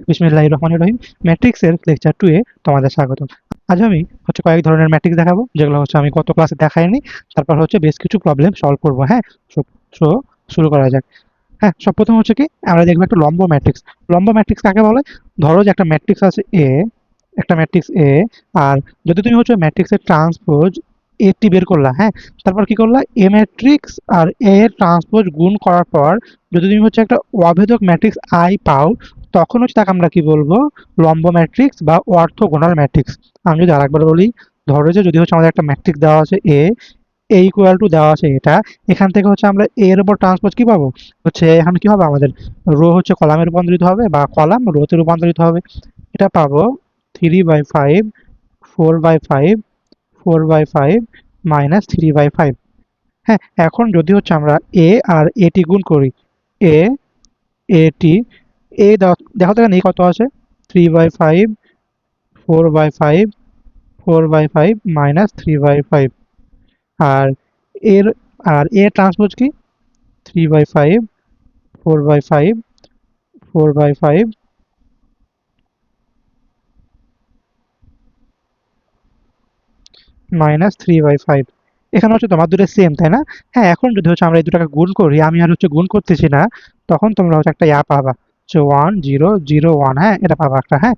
বিসমিল্লাহির রহমানির রহিম। ম্যাট্রিক্সের লেকচার 2 এ তোমাদের স্বাগতম। আজ আমি কয়েক ধরনের ম্যাট্রিক্স দেখাবো, যেগুলো আমি গত ক্লাসে দেখাইনি। তারপর বেশ কিছু প্রবলেম সলভ করব। হ্যাঁ, সো সো শুরু করা যাক। হ্যাঁ, সর্বপ্রথম কি আমরা দেখব একটা লম্ব ম্যাট্রিক্স। লম্ব ম্যাট্রিক্স কাকে বলে? ধরো যে একটা ম্যাট্রিক্স আছে A, একটা ম্যাট্রিক্স A, আর যদি তুমি ম্যাট্রিক্সের ট্রান্সপোজ A টি বের করলা, হ্যাঁ, তারপর কি করলা, A ম্যাট্রিক্স আর A এর ট্রান্সপোজ গুণ করার পর যদি তুমি একটা অভেদক ম্যাট্রিক্স I পাও, তখন তাকে আমরা কি বলবো? লম্ব ম্যাট্রিক্স বা অর্থগোনাল ম্যাট্রিক্স। আমি যদি আরেকবার বলি, ধরো যে যদি আমাদের একটা ম্যাট্রিক্স দেওয়া আছে A ইকুয়াল টু দেওয়া আছে এটা, এখান থেকে আমরা A এর উপর ট্রান্সপোজ কি পাবো? এখানে কি হবে, আমাদের রো কলামে রূপান্তরিত হবে বা কলাম রোতে রূপান্তরিত হবে। এটা পাবো 3/5, 4/5, 4/5 মাইনাস 3/5। হ্যাঁ, এখন যদি আমরা A আর A টি গুণ করি, A A টি A দেখো তো এখানে A কত আছে? 3/5, 4/5, 4/5 মাইনাস 3/5। আর এর আর A ট্রান্সপোজ কি? 3/5, 4/5, 4/5 মাইনাস 3/5। এখানে তোমার দুটো সেম, তাই না? হ্যাঁ, এখন যদি আমরা এই দুটাকে গুণ করি, আমি আর গুণ করতেছি না, তখন তোমরা একটা পাবা, 1 0 0 1। হ্যাঁ, এটা পাবা একটা। হ্যাঁ,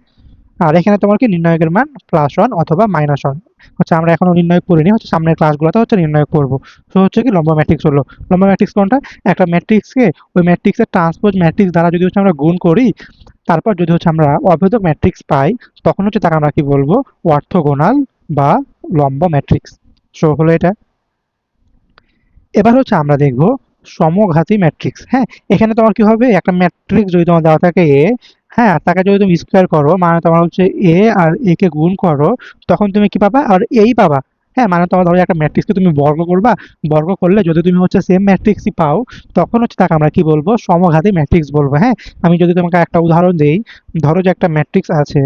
আর এখানে তোমার কি নির্ণায়কের মান +1 অথবা -1। আমরা এখনো নির্ণয় করিনি, সামনের ক্লাসগুলোতে নির্ণয় করব। তো কি লম্ব ম্যাট্রিক্স হলো। লম্ব ম্যাট্রিক্স কোনটা? একটা ম্যাট্রিক্সকে ওই ম্যাট্রিক্সের ট্রান্সপোজ ম্যাট্রিক্স দ্বারা যদি আমরা গুণ করি, তারপর যদি আমরা অভেদক ম্যাট্রিক্স পাই, তখন তাকে আমরা কি বলবো? অর্থগোনাল বা লম্ব ম্যাট্রিক্স। সো হলো এটা। এবার আমরা দেখব সমঘাতী ম্যাট্রিক্স। হ্যাঁ, এখানে তোমার কি হবে, একটা ম্যাট্রিক্স যদি তোমার দেওয়া থাকে A, হ্যাঁ, তাকে যদি তুমি স্কোয়ার করো, মানে তোমার A আর A কে গুণ করো, তখন তুমি কি পাবা? আর এই পাবা। হ্যাঁ, মানে তোমার ধরো একটা ম্যাট্রিক্সকে তুমি বর্গ করবা, বর্গ করলে যদি তুমি সেম ম্যাট্রিক্সই পাও, তখন তাকে আমরা কি বলবো? সমঘাতী ম্যাট্রিক্স বলবো। হ্যাঁ, আমি যদি তোমাকে একটা উদাহরণ দেই, ধরো যে একটা ম্যাট্রিক্স আছে,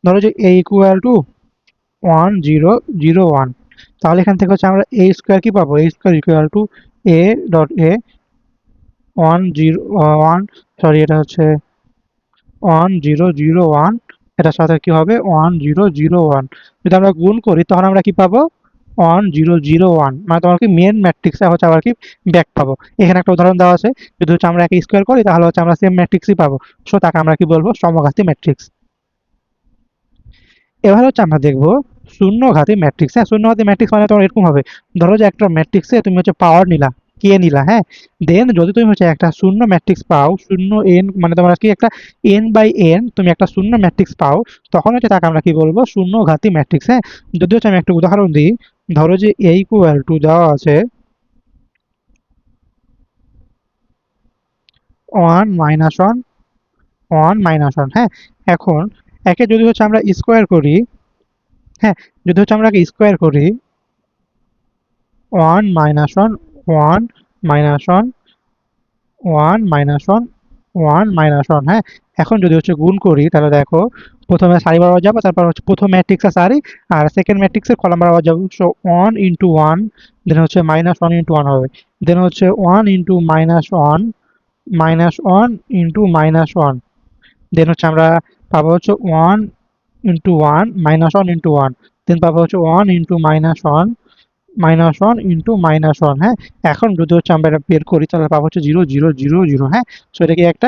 ধরো যে A ইকুয়াল টু 1 0 0 1। তাহলে এখান থেকে আমরা A স্কোয়ার কি পাবো? A square equal two A dot A 1 0 1, sorry, এটা 1 0 0 1। এটার সাথে কি হবে? 1 0 0 1। যদি আমরা গুণ করি, তখন আমরা কি পাবো? 1 0 0 1। মানে তোমার কি মেন ম্যাট্রিক্সে আবার কি ব্যাক পাবো। এখানে একটা উদাহরণ দেওয়া আছে, যদি আমরা একে স্কোয়ার করি, তাহলে আমরা সেম ম্যাট্রিক্সই পাবো। সো তাকে আমরা কি বলবো? সমঘাতী ম্যাট্রিক্স। এবার আমরা দেখবো শূন্যঘাতী ম্যাট্রিক্স। হ্যাঁ, শূন্যঘাতী ম্যাট্রিক্স মানে তোমার এরকম হবে, ধরো যে একটা ম্যাট্রিক্সে তুমি পাওয়ার নিলা, কে নিলা, হ্যাঁ, দেন যদি তুমি একটা শূন্য ম্যাট্রিক্স পাও, শূন্য এন, মানে তোমার কি একটা n/n তুমি একটা শূন্য ম্যাট্রিক্স পাও, তখন তাকে আমরা কি বলবো? শূন্যঘাতী ম্যাট্রিক্স। হ্যাঁ, যদি আমি একটা উদাহরণ দিই, ধরো যে A ইকুয়াল টু দেওয়া আছে 1 - 1 1 - 1। হ্যাঁ, এখন একে যদি আমরা স্কোয়ার করি, হ্যাঁ, যদি আমরা স্কোয়ার করি 1 - 1 1 - 1 1 - 1 1 - 1। হ্যাঁ, এখন যদি গুণ করি, তাহলে দেখো প্রথমে সারি বরাবর যাবো, তারপর প্রথম ম্যাট্রিক্সের সারি আর সেকেন্ড ম্যাট্রিক্সের কলাম বরাবর যাবো। সো 1 ইন্টু 1, দেন -1 ইন্টু 1 হবে, দেন 1 ইন্টু -1 -1 ইন্টু -1, দেন আমরা পাবো 1 ইন্টু 1 -1 ইন্টু 1, দেন পাবো 1 ইন্টু -1 -1 ইন্টু -1। হ্যাঁ, এখন যদি আমরা এটা বের করি, তাহলে পাবো 0 0 0 0। হ্যাঁ, সো এটা কি একটা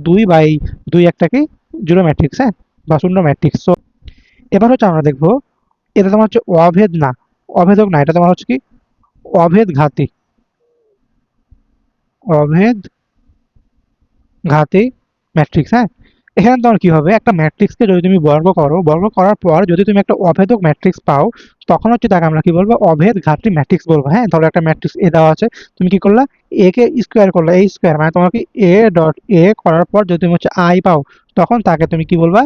2/2 একটা কি জিরো ম্যাট্রিক্স। হ্যাঁ, বা শূন্য ম্যাট্রিক্স। সো এবার আমরা দেখবো, এটা তোমার অভেদ না, অভেদক না, এটা তোমার কি? অভেদ ঘাতী, অভেদ ঘাতী ম্যাট্রিক্স। হ্যাঁ, এখানে তোমার কি হবে, একটা ম্যাট্রিক্সকে যদি তুমি বর্গ করো, বর্গ করার পর যদি তুমি একটা অভেদক ম্যাট্রিক্স পাও, তখন তাকে আমরা কি বলবো? অভেদ ঘাতী ম্যাট্রিক্স বলবো। হ্যাঁ, ধরো একটা ম্যাট্রিক্স এ দেওয়া আছে, তুমি কি করলা? এ কে স্কোয়ার করলা, A স্কোয়ার, মানে তোমার কি A ডট A করার পর যদি তুমি I পাও, তখন তাকে তুমি কি বলবা?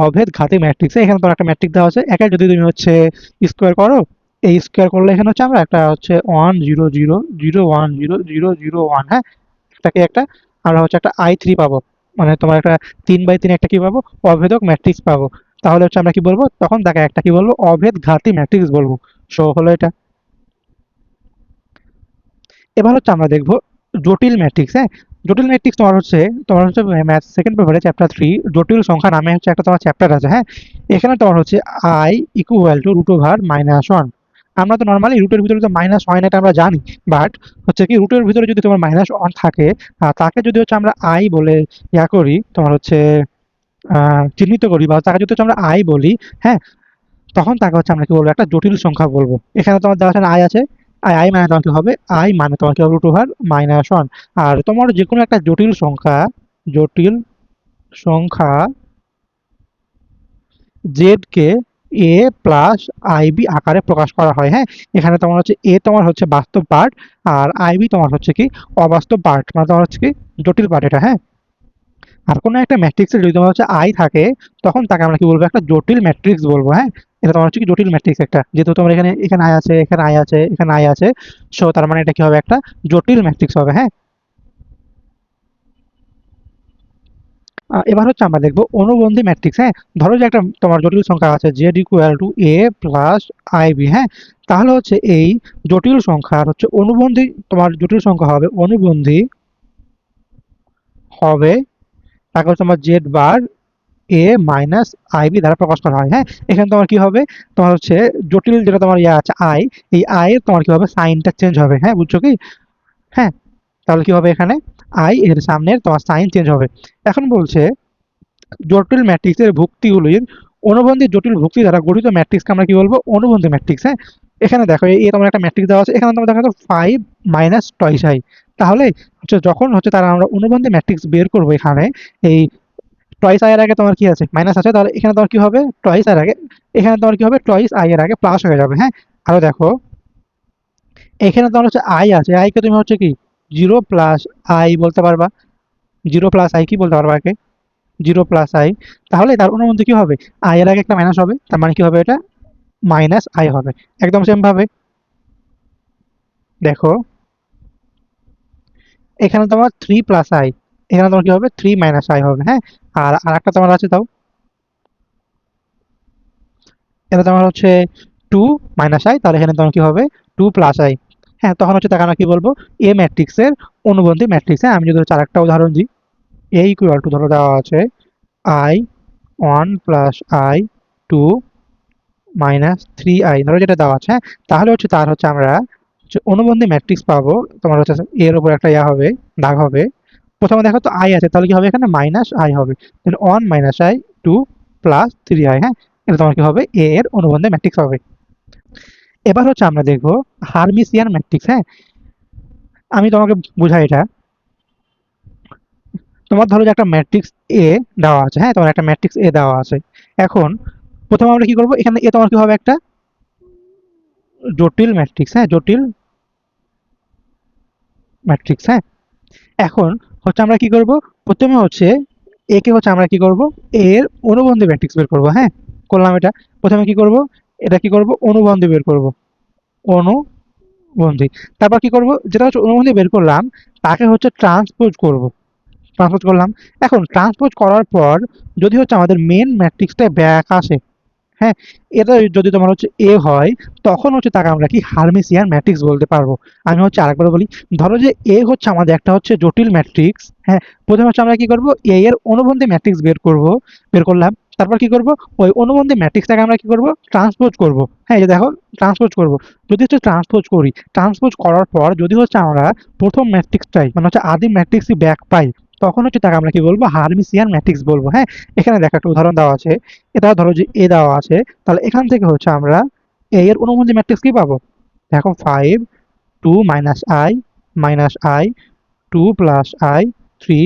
অভেদ ঘাতী ম্যাট্রিক্স। এখানে তোমার একটা ম্যাট্রিক্স দেওয়া আছে, একে যদি তুমি স্কোয়ার করো, এই স্কোয়ার করলে এখানে আমরা একটা 1 0 0 0 1 0 0 0 1। হ্যাঁ, এটাকে একটা আমরা একটা I3 পাবো, মানে তোমার একটা 3/3 একটা কি পাবো? অভেদক ম্যাট্রিক্স পাবো। তাহলে আমরা কি বলবো? তখন তাকে একটা কি বলবো? অভেদ ঘাতী ম্যাট্রিক্স বলবো। সো হলো এটা। এবার আমরা দেখবো জটিল ম্যাট্রিক্স। হ্যাঁ, জটিল ম্যাট্রিক্স তোমার হচ্ছে ম্যাথ সেকেন্ড পেপারে চ্যাপ্টার 3 জটিল সংখ্যা নামে হচ্ছে একটা তোমার চ্যাপ্টার আছে, হ্যাঁ? এখানে তোমার হচ্ছে i equal to root over minus one. আমরা তো নর্মালি রুটের ভিতরে তো মাইনাস হয় না এটা আমরা জানি, বাট হচ্ছে কি রুটের ভিতরে যদি তোমার মাইনাস ওয়ান থাকে তাকে যদি হচ্ছে আমরা আই বলে করি তোমার হচ্ছে চিহ্নিত করি, বা তাকে যদি হচ্ছে আমরা আই বলি, হ্যাঁ, তখন তাকে হচ্ছে আমরা কি বলবো, একটা জটিল সংখ্যা বলবো। এখানে তোমার দেওয়া আছে আই আছে, আই আই মানে তোমার কি হবে, আই মানে তোমার কি হবে রুট ওভার মাইনাস ওয়ান। আর তোমার যে কোনো একটা জটিল সংখ্যা জেড কে এ প্লাস আইবি আকারে প্রকাশ করা হয়, হ্যাঁ? এখানে তোমার হচ্ছে এ তোমার হচ্ছে বাস্তব পার্ট, আর আইবি তোমার হচ্ছে কি অবাস্তব পার্ট, মানে তোমার হচ্ছে কি জটিল পার্ট এটা, হ্যাঁ? আর কোনো একটা ম্যাট্রিক্সের যদি তোমার হচ্ছে আই থাকে, তখন তাকে আমরা কি বলবো, একটা জটিল ম্যাট্রিক্স বলবো, হ্যাঁ? এটা তোমার হচ্ছে কি জটিল ম্যাট্রিক্স একটা, যেহেতু তোমার এখানে এখানে আই আছে, এখানে আই আছে, এখানে আই আছে, সো তার মানে এটা কি হবে, একটা জটিল ম্যাট্রিক্স হবে, হ্যাঁ? এবার হচ্ছে আমরা দেখবো অনুবন্ধী ম্যাট্রিক্স, হ্যাঁ? ধরো যে একটা তোমার জটিল সংখ্যা আছে z equal to a plus i b, হ্যাঁ? তাহলে হচ্ছে এই জটিল সংখ্যার হচ্ছে অনুবন্ধী, তোমার জটিল সংখ্যা হবে অনুবন্ধী হবে, তাকে হচ্ছে তোমার জেড বার এ মাইনাস আইবি দ্বারা প্রকাশ করা হয়, হ্যাঁ? এখানে তোমার কি হবে, তোমার হচ্ছে জটিল যেটা তোমার ইয়ে আছে আই, এই আই এর তোমার কি হবে, সাইনটা চেঞ্জ হবে, হ্যাঁ? বুঝছো কি? হ্যাঁ, তাহলে কি হবে এখানে, আই এর সামনের তোমার সাইন চেঞ্জ হবে। এখন বলছে জটিল ম্যাট্রিক্সের ভুক্তিগুলির অনুবন্ধী জটিল ভুক্তি দ্বারা গঠিত ম্যাট্রিক্সকে আমরা কি বলবো, অনুবন্ধী ম্যাট্রিক্স, হ্যাঁ? এখানে দেখো এই তোমার একটা ম্যাট্রিক্স দেওয়া আছে, এখানে তোমার দেখা যাচ্ছে ফাইভ মাইনাস টয়েস আই। তাহলে হচ্ছে যখন হচ্ছে তারা আমরা অনুবন্ধী ম্যাট্রিক্স বের করবো, এখানে এই টয়েস আই এর আগে তোমার কি আছে, মাইনাস আছে, তাহলে এখানে তোমার কি হবে, টয়েস এর আগে, এখানে তোমার কি হবে, টয়েস আই এর আগে প্লাস হয়ে যাবে, হ্যাঁ? আরো দেখো এখানে তোমার হচ্ছে আই আছে, আই কে তুমি হচ্ছে কি জিরো প্লাস আই বলতে পারবা, জিরো প্লাস আই কি বলতে পারবা একে, জিরো প্লাস আই। তাহলে তার অনুবন্ধী কি হবে, আই এর আগে একটা মাইনাস হবে, তার মানে কি হবে, এটা মাইনাস আই হবে। একদম সেম ভাবে দেখো এখানে তোমার থ্রি প্লাস আই, এখানে তোমার কি হবে, থ্রি মাইনাস আই হবে, হ্যাঁ? আর আরেকটা তোমার আছে, তাও এটা তোমার হচ্ছে টু মাইনাস আই, তাহলে এখানে তোমার কি হবে, টু প্লাস আই। হ্যাঁ, তখন হচ্ছে তাকে আমরা কি বলবো, এ ম্যাট্রিক্সের অনুবন্ধী ম্যাট্রিক্স, হ্যাঁ? আমি যদি হচ্ছে আরেকটা উদাহরণ দিই, এ ইকুয়াল টু ধরো দেওয়া আছে i one plus i two minus three i, ধরো যেটা দেওয়া আছে, হ্যাঁ? তাহলে হচ্ছে তার হচ্ছে আমরা হচ্ছে অনুবন্ধী ম্যাট্রিক্স পাবো, তোমার হচ্ছে এর উপর একটা ইয়া হবে, দাগ হবে। প্রথমে দেখো তো আই আছে, তাহলে কি হবে, এখানে মাইনাস আই হবে, then one minus i two plus three i, হ্যাঁ? এটা তোমার কি হবে, এ এর অনুবন্ধী ম্যাট্রিক্স হবে। এবার হচ্ছে আমরা দেখবো হার্মিসিয়ান ম্যাট্রিক্স, হ্যাঁ? আমি তোমাকে বুঝাই এটা। তোমার ধরো যে একটা ম্যাট্রিক্স এ দেওয়া আছে, হ্যাঁ? তোমার একটা ম্যাট্রিক্স এ দেওয়া আছে। এখন প্রথমে আমরা কি করবো, এখানে এ তোমার কি হবে, একটা জটিল ম্যাট্রিক্স, হ্যাঁ? জটিল ম্যাট্রিক্স, হ্যাঁ? এখন হচ্ছে আমরা কি করব, প্রথমে হচ্ছে একে হচ্ছে আমরা কি করব, এর অনুবন্ধী ম্যাট্রিক্স বের করব, হ্যাঁ? করলাম এটা। প্রথমে কি করব, এটা কি করব, অনুবন্ধী বের করব, অনুবন্ধী। তারপর কি করব, যেটা হচ্ছে অনুবন্ধী বের করলাম, তাকে হচ্ছে ট্রান্সপোজ করব, ট্রান্সপোজ করলাম। এখন ট্রান্সপোজ করার পর যদি হচ্ছে আমাদের মেন ম্যাট্রিক্সটা ব্যাক আসে, হ্যাঁ, এটা যদি তোমার হচ্ছে এ হয়, তখন হচ্ছে তাকে আমরা কি হার্মিসিয়ান ম্যাট্রিক্স বলতে পারবো। আমি হচ্ছে আরেকবার বলি, ধরো যে এ হচ্ছে আমাদের একটা হচ্ছে জটিল ম্যাট্রিক্স, হ্যাঁ? প্রথমে হচ্ছে আমরা কি করব, এ এর অনুবন্ধী ম্যাট্রিক্স বের করলাম। তারপর কি করব, ওই অনুবন্ধী ম্যাট্রিক্সটাকে আমরা কি করব, ট্রান্সপোজ করব, হ্যাঁ? এই যে দেখো ট্রান্সপোজ করব। যদি হচ্ছে ট্রান্সপোজ করি, ট্রান্সপোজ করার পর যদি হচ্ছে আমরা প্রথম ম্যাট্রিক্সটাই মানে হচ্ছে আদিম ম্যাট্রিক্সই ব্যাক পাই, তখন হচ্ছে তাকে আমরা কি বলবো, হার্মিসিয়ান ম্যাট্রিক্স বলবো, হ্যাঁ? এখানে দেখো একটা উদাহরণ দেওয়া আছে, এটা ধরো যে এ দেওয়া আছে, তাহলে এখান থেকে হচ্ছে আমরা এ এর অনুবন্ধী ম্যাট্রিক্স কি পাবো, দেখো five two minus i two plus i three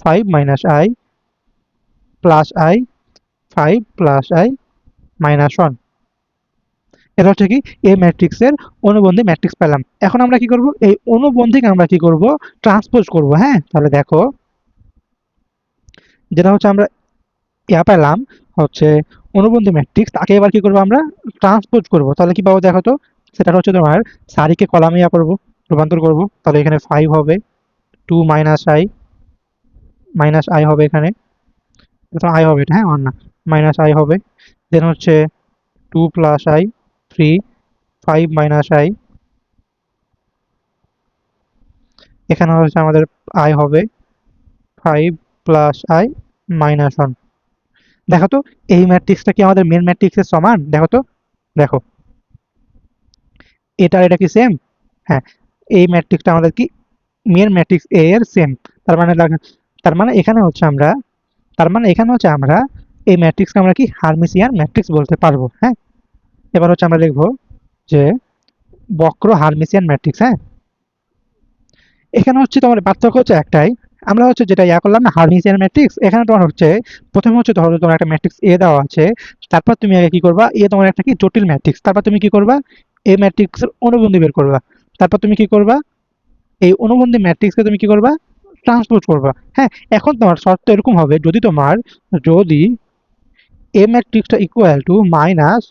five minus i plus i five plus i minus one. এটা হচ্ছে কি এ ম্যাট্রিক্সের অনুবন্ধী ম্যাট্রিক্স পেলাম। এখন আমরা কি করব, এই অনুবন্ধীকে আমরা কি করব, ট্রান্সপোজ করব, হ্যাঁ? তাহলে দেখো যেটা হচ্ছে আমরা ইয়া পেলাম হচ্ছে অনুবন্ধী ম্যাট্রিক্স, তাকে এবার কি করবো, আমরা ট্রান্সপোজ করব। তাহলে কি পাবো দেখো তো, সেটা হচ্ছে তোমার সারিকে কলামে ইয়া করবো, রূপান্তর করব। তাহলে এখানে ফাইভ হবে, টু মাইনাস আই হবে, এখানে আই হবে এটা, হ্যাঁ, ওয়ান না, মাইনাস আই হবে। দেন হচ্ছে two plus i three five minus i, এখানে হচ্ছে আমাদের আই হবে 5 প্লাস আই মাইনাস 1। দেখো তো এই ম্যাট্রিক্সটা কি আমাদের মেন ম্যাট্রিক্সের সমান? দেখো তো, দেখো এটা আর এটা কি সেম? হ্যাঁ, এই ম্যাট্রিক্সটা আমাদের কি মেন ম্যাট্রিক্স এ এর সেম। তার মানে তার মানে এখানে হচ্ছে আমরা এই ম্যাট্রিক্সকে আমরা কি হার্মিসিয়ান ম্যাট্রিক্স বলতে পারবো। হ্যাঁ, এবার হচ্ছে আমরা লিখবো যে বক্র হার্মিসিয়ান ম্যাট্রিক্স। হ্যাঁ, এখানে হচ্ছে তোমার পার্থক্য হচ্ছে একটাই, আমরা হচ্ছে যেটা করলাম না হার্মিসিয়ান ম্যাট্রিক্স, এখানে তোমার হচ্ছে প্রথমে হচ্ছে ধরো তোমার একটা ম্যাট্রিক্স এ দেওয়া আছে, তারপর তুমি আগে কি করবা, এ তোমার একটা কি জটিল ম্যাট্রিক্স, তারপর তুমি কি করবা এই ম্যাট্রিক্সের অনুবন্ধী বের করবা, তারপর তুমি কি করবা এই অনুবন্ধী ম্যাট্রিক্সকে তুমি কি করবা ট্রান্সপোজ করবা। হ্যাঁ, এখন তোমার শর্ত এরকম হবে যদি এ ম্যাট্রিক্সটা ইকুয়াল টু মাইনাস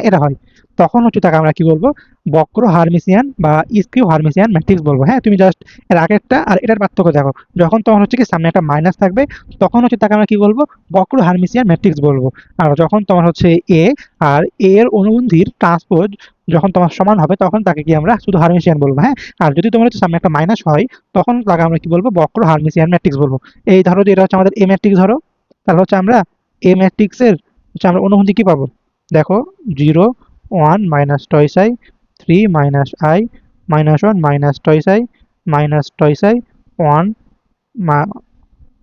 এটা হয়, তখন হচ্ছে তাকে আমরা কি বলবো বক্র হার্মিসিয়ান বা স্কিউ হার্মিসিয়ান ম্যাট্রিক্স বলবো। হ্যাঁ, তুমি জাস্ট এর আগেরটা আর এটার পার্থক্য দেখো, যখন তোমার হচ্ছে কি সামনে একটা মাইনাস থাকবে তখন হচ্ছে তাকে আমরা কি বলবো বক্র হার্মিসিয়ান ম্যাট্রিক্স বলবো। আর যখন তোমার হচ্ছে এ আর এ এর অনুবন্ধীর ট্রান্সপোজ যখন তোমার সমান হবে তখন তাকে কি আমরা শুধু হার্মিসিয়ান বলবো। হ্যাঁ, আর যদি তোমার হচ্ছে সামনে একটা মাইনাস হয় তখন তাকে আমরা কি বলবো বক্র হার্মিসিয়ান ম্যাট্রিক্স বলবো। এই ধরো যে এটা হচ্ছে আমাদের এ ম্যাট্রিক্স, ধরো তাহলে হচ্ছে আমরা এ ম্যাট্রিক্সের হচ্ছে আমরা অনুবন্ধী কি পাবো, দেখো 0 1 minus twice I 3 minus I minus 1 minus twice I 1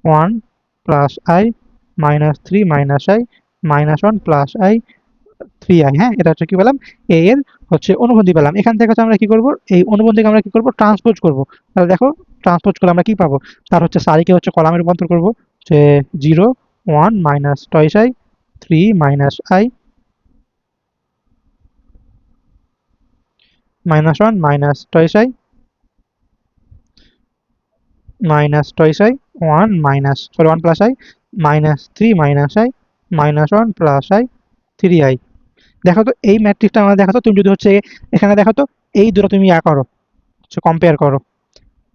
1 plus I minus 3 minus I minus 1 plus I 3I। হ্যাঁ, এটা হচ্ছে কি পেলাম এ এর হচ্ছে অনুবন্ধী পেলাম। এখান থেকে হচ্ছে আমরা কি করব এই অনুবন্ধীকে আমরা কি করব ট্রান্সপোজ করব। তাহলে দেখো ট্রান্সপোজ করলে আমরা কি পাবো, তার হচ্ছে সারিকে হচ্ছে কলামে রূপান্তর করব, যে 0 1 minus twice I 3 minus I minus 1 minus twice I minus twice I 1 minus sorry 1 plus I minus 3 minus I minus 1 plus I 3I। দেখো তো এই ম্যাট্রিক্সটা আমরা দেখো তো, তুমি যদি হচ্ছে এখানে দেখো তো এই দুটো তুমি করো হচ্ছে কম্পেয়ার করো,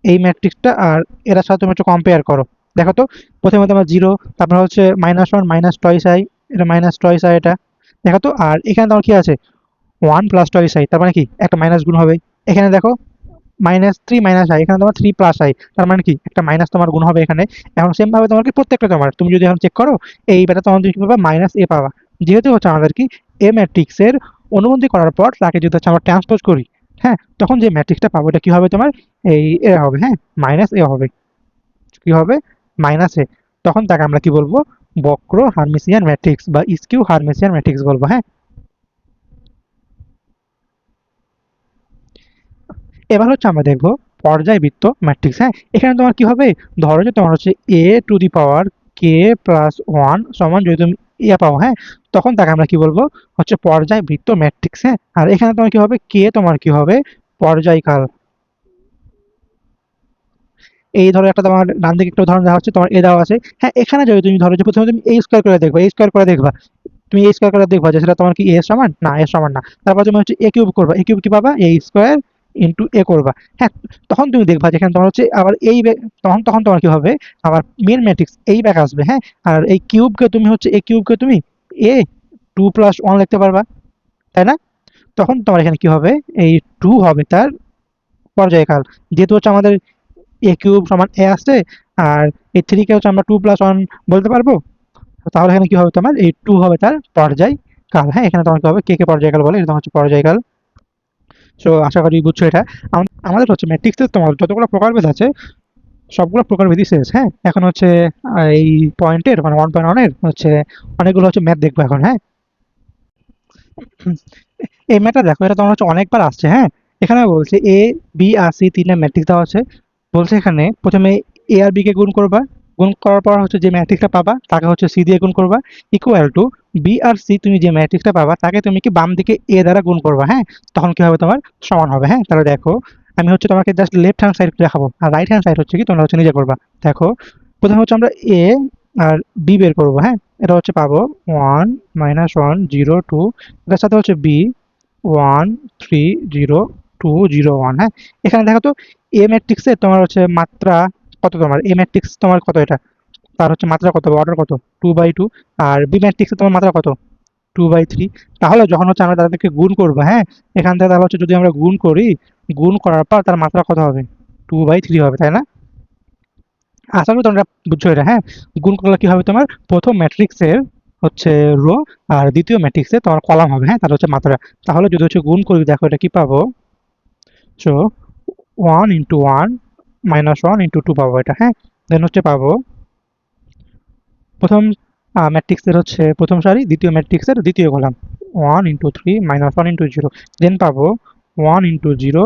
এই ম্যাট্রিক্সটা আর এটার সাথে তুমি হচ্ছে কম্পেয়ার করো। দেখো তো প্রথমে তোমার 0, তারপর হচ্ছে মাইনাস 1 মাইনাস টয়েস আই, এটা মাইনাস টয়েস আই এটা। দেখো তো আর এখানে তোমার কি আছে 1 প্লাস টয়েস আই, তার মানে কি একটা মাইনাস গুণ হবে। এখানে দেখো মাইনাস 3 মাইনাস আই, এখানে তোমার 3 প্লাস আই, তার মানে কি একটা মাইনাস তোমার গুণ হবে এখানে। এখন সেম ভাবে তোমার কি প্রত্যেকটা তোমার তুমি যদি এখন চেক করো এই বেটা তোমার তুমি কি পাবা মাইনাস এ পাবা। যেহেতু হচ্ছে আমাদের কি এ ম্যাট্রিক্সের অনুবন্ধী করার পর তাকে যদি হচ্ছে আমরা ট্রান্সপোজ করি, হ্যাঁ, তখন যে ম্যাট্রিক্সটা পাবো এটা কি হবে তোমার এই এ হবে। হ্যাঁ, মাইনাস এ হবে, কি হবে মাইনাস এ, তখন তাকে আমরা কি বলবো বক্র হার্মিসিয়ান ম্যাট্রিক্স বা স্কিউ হার্মিসিয়ান ম্যাট্রিক্স বলবো। হ্যাঁ, এবার হচ্ছে আমরা দেখবো পর্যায়বৃত্ত ম্যাট্রিক্স। হ্যাঁ, এখানে তোমার কি হবে, ধরো যে তোমার হচ্ছে এ টু দি পাওয়ার কে প্লাস ওয়ান সমান যদি তুমি ইয়া পাও, হ্যাঁ, তখন তাকে আমরা কি বলবো হচ্ছে পর্যায়বৃত্ত ম্যাট্রিক্স। হ্যাঁ, আর এখানে তোমার কি হবে কে তোমার কি হবে পর্যায়কাল। এই ধরো একটা তোমার ডান দিকে একটা উদাহরণ দেওয়া হচ্ছে, তোমার এ দেওয়া আছে। হ্যাঁ, এখানে যদি তুমি ধরো যে প্রথমে তুমি এই স্কোয়ার করে দেখবা, এই স্কোয়ার করে দেখবা, তুমি এই স্কোয়ার করে দেখবা যে সেটা তোমার কি এ সমান না, এ সমান না। তারপর তুমি হচ্ছে এ কিউব করবা, এ কিউব কি পাবা এ স্কোয়ার ইন্টু এ করবা। হ্যাঁ, তখন তুমি দেখবা যেখানে তোমার হচ্ছে আবার তখন তখন তোমার কি হবে আবার মেন ম্যাট্রিক্স এই ব্যাক আসবে। হ্যাঁ, আর এই কিউবকে তুমি হচ্ছে এ কিউবকে তুমি এ 2 + 1 লিখতে পারবা, তাই না? তখন তোমার এখানে কি হবে এই 2 হবে তার পর্যায়কাল, যেহেতু হচ্ছে আমাদের এ কিউব সমান এ আসছে আর এই 3 কে হচ্ছে আমরা 2 + 1 বলতে পারবো। তাহলে এখানে কি হবে তোমার এই 2 হবে তার পর্যায়কাল। হ্যাঁ, এখানে তোমার কি হবে কে কে পর্যায়কাল বলে, এটা হচ্ছে পর্যায়কাল। সো আশা করি বুঝছো এটা। আমাদের হচ্ছে ম্যাট্রিক্সের তোমার যতগুলো প্রকারভেদ আছে সবগুলো প্রকারভেদই শেষ। হ্যাঁ, এখন হচ্ছে এই পয়েন্টের মানে 1.1 এর হচ্ছে অনেকগুলো হচ্ছে ম্যাথ দেখবো এখন। হ্যাঁ, এই ম্যাথটা দেখো, এটা তোমার হচ্ছে অনেকবার আসছে। হ্যাঁ, এখানে বলছে এ বি আর সি তিনটা ম্যাট্রিক্স দেওয়া আছে, বলছে এখানে প্রথমে এ আর বি কে গুণ করবা, গুণ করার পর হচ্ছে যে ম্যাট্রিক্সটা পাবা তাকে হচ্ছে সি দিয়ে গুণ করবা, ইকুয়াল টু বি আর সি তুমি যে ম্যাট্রিক্সটা পাবা তাকে তুমি কি বাম দিকে এ দ্বারা গুণ করবা। হ্যাঁ, তখন কি হবে তোমার সমান হবে। হ্যাঁ, তাহলে দেখো আমি হচ্ছে তোমাকে জাস্ট লেফট হ্যান্ড সাইড দেখাবো আর রাইট হ্যান্ড সাইড হচ্ছে কি তোমরা হচ্ছে নিজে করবা। দেখো প্রথমে হচ্ছে আমরা এ আর বি বের করবো। হ্যাঁ, এটা হচ্ছে পাবো 1 -1 0 2, এটার সাথে হচ্ছে বি 1 3 0 2 0 1। হ্যাঁ, এখানে দেখো তো এ ম্যাট্রিক্সে তোমার হচ্ছে মাত্রা কত, তোমার এ ম্যাট্রিক্স তোমার কত এটা, তার হচ্ছে মাত্রা কত অর্ডার কত 2/2। আর বি ম্যাট্রিক্সে তোমার মাত্রা কত 2/3। তাহলে যখন হচ্ছে আমরা তাদেরকে গুণ করবো, হ্যাঁ, এখান থেকে তাহলে হচ্ছে যদি আমরা গুণ করি, গুণ করার পর তার মাত্রা কত হবে? 2/3 হবে, তাই না? আশা করি তোমরা বুঝছো এটা, হ্যাঁ। গুণ করলে কি হবে তোমার? প্রথম ম্যাট্রিক্সের হচ্ছে রো আর দ্বিতীয় ম্যাট্রিক্সে তোমার কলাম হবে, হ্যাঁ, তার হচ্ছে মাত্রা। তাহলে যদি হচ্ছে গুণ করি, দেখো এটা কি পাবো? সো 1 ইন্টু 1 মাইনাস 1 ইন্টু 2 পাবো এটা, হ্যাঁ। দেন হচ্ছে পাবো প্রথম ম্যাট্রিক্সের হচ্ছে প্রথম সারি, দ্বিতীয় ম্যাট্রিক্সের দ্বিতীয় কলাম, 1 ইন্টু 3 মাইনাস 1 ইন্টু 0। দেন পাবো 1 ইন্টু 0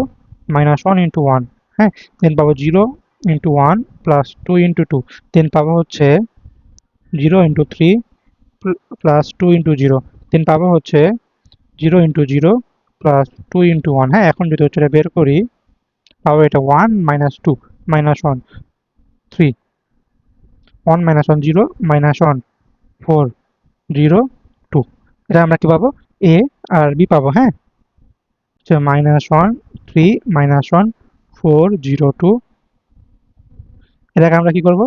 মাইনাস 1 ইন্টু 1, হ্যাঁ। দেন পাবো 0 ইন্টু 1 প্লাস 2 ইন্টু 2। দেন পাবো হচ্ছে 0 ইন্টু 3 প্লাস 2 ইন্টু 0। দেন পাবো হচ্ছে 0 ইন্টু 0 প্লাস 2 ইন্টু 1, হ্যাঁ। এখন যদি হচ্ছে এটা বের করি, পাবো এটা 1 মাইনাস 2 মাইনাস 1 3, 1 মাইনাস 1 0 মাইনাস 1 4 0 2। এটা আমরা কি পাবো? এ আর বি পাবো, হ্যাঁ। Minus 1 3 minus 1 4 0 2। এটাকে আমরা কি করবো?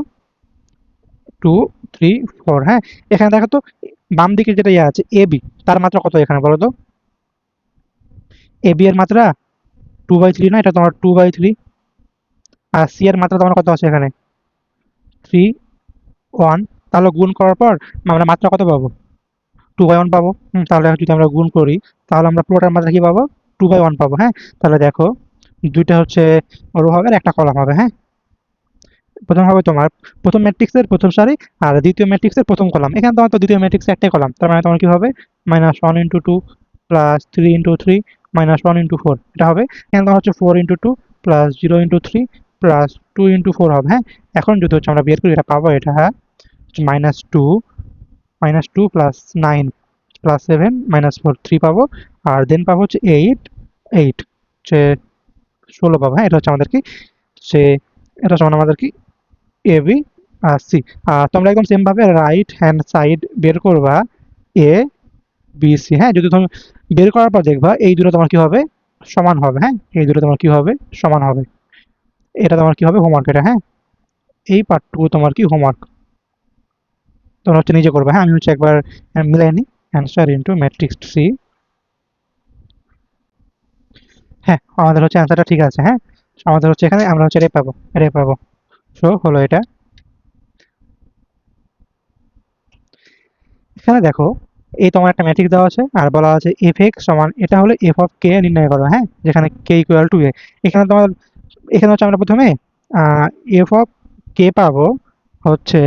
2 3 4, হ্যাঁ। এখানে দেখো তো বাম দিকে যেটা ইয়ে আছে এ বি, তার মাত্রা কত এখানে বলো তো? এ বি এর মাত্রা 2/3 না, এটা তোমার 2/3। আর সি এর মাত্রা তোমার কত আছে এখানে? 3 1। তাহলে গুণ করার পর আমরা মাত্রা কত পাবো? 2/1 পাবো। তাহলে যদি আমরা গুণ করি, তাহলে আমরা পুরোটার মাত্রা কি পাবো? 2/1 পাবো, হ্যাঁ। তাহলে দেখো দুইটা হচ্ছে রো হবে আর একটা কলাম হবে, হ্যাঁ। প্রথম হবে তোমার প্রথম ম্যাট্রিক্সের প্রথম সারি আর দ্বিতীয় ম্যাট্রিক্সের প্রথম কলাম। এখানে তোমার তো দ্বিতীয় ম্যাট্রিক্সের একটাই কলাম, তার মানে তোমার কি হবে? Minus 1 into 2 plus 3 into 3 minus 1 into 4, এটা হবে। এখানে তোমার হচ্ছে 4 into 2 plus 0 into 3 plus 2 into 4 হবে, হ্যাঁ। এখন যদি হচ্ছে আমরা বের করি, এটা পাবো এটা, হ্যাঁ, minus two plus 9 plus 7 minus 4 3 পাবো। আর দেন পাবো হচ্ছে 8 হচ্ছে 16 পাবো, হ্যাঁ। এটা হচ্ছে আমাদের কি, সে এটা সমান আমাদের কি এ বি আর সি। আর তোমরা একদম সেম ভাবে রাইট হ্যান্ড সাইড বের করবা, এ বি সি, হ্যাঁ। যদি তুমি বের করার পর দেখবা এই দুটো তোমার কি হবে? সমান হবে, হ্যাঁ। এই দুটো তোমার কি হবে? সমান হবে। এটা তোমার কি হবে? হোমওয়ার্ক এটা, হ্যাঁ। এই পার্টটুকু তোমার কি হোমওয়ার্ক, তোমরা হচ্ছে নিজে করবে, হ্যাঁ। আমি হচ্ছে একবার মিলাই নিই। অ্যান্সার ইন্টু ম্যাট্রিক্স সি, হ্যাঁ। আমাদের হচ্ছে অ্যান্সারটা ঠিক আছে, হ্যাঁ। আমাদের হচ্ছে এখানে আমরা হচ্ছে রে পাবো। সো হলো এটা। এখানে দেখো এই তোমার একটা ম্যাট্রিক্স দেওয়া আছে আর বলা আছে এফ এক্স সমান, এটা হলো এফ অফ কে নির্ণয় করো, হ্যাঁ। যেখানে কে ইকুয়াল টু এ। এখানে তোমার এখানে হচ্ছে আমরা প্রথমে এফ অফ কে পাবো হচ্ছে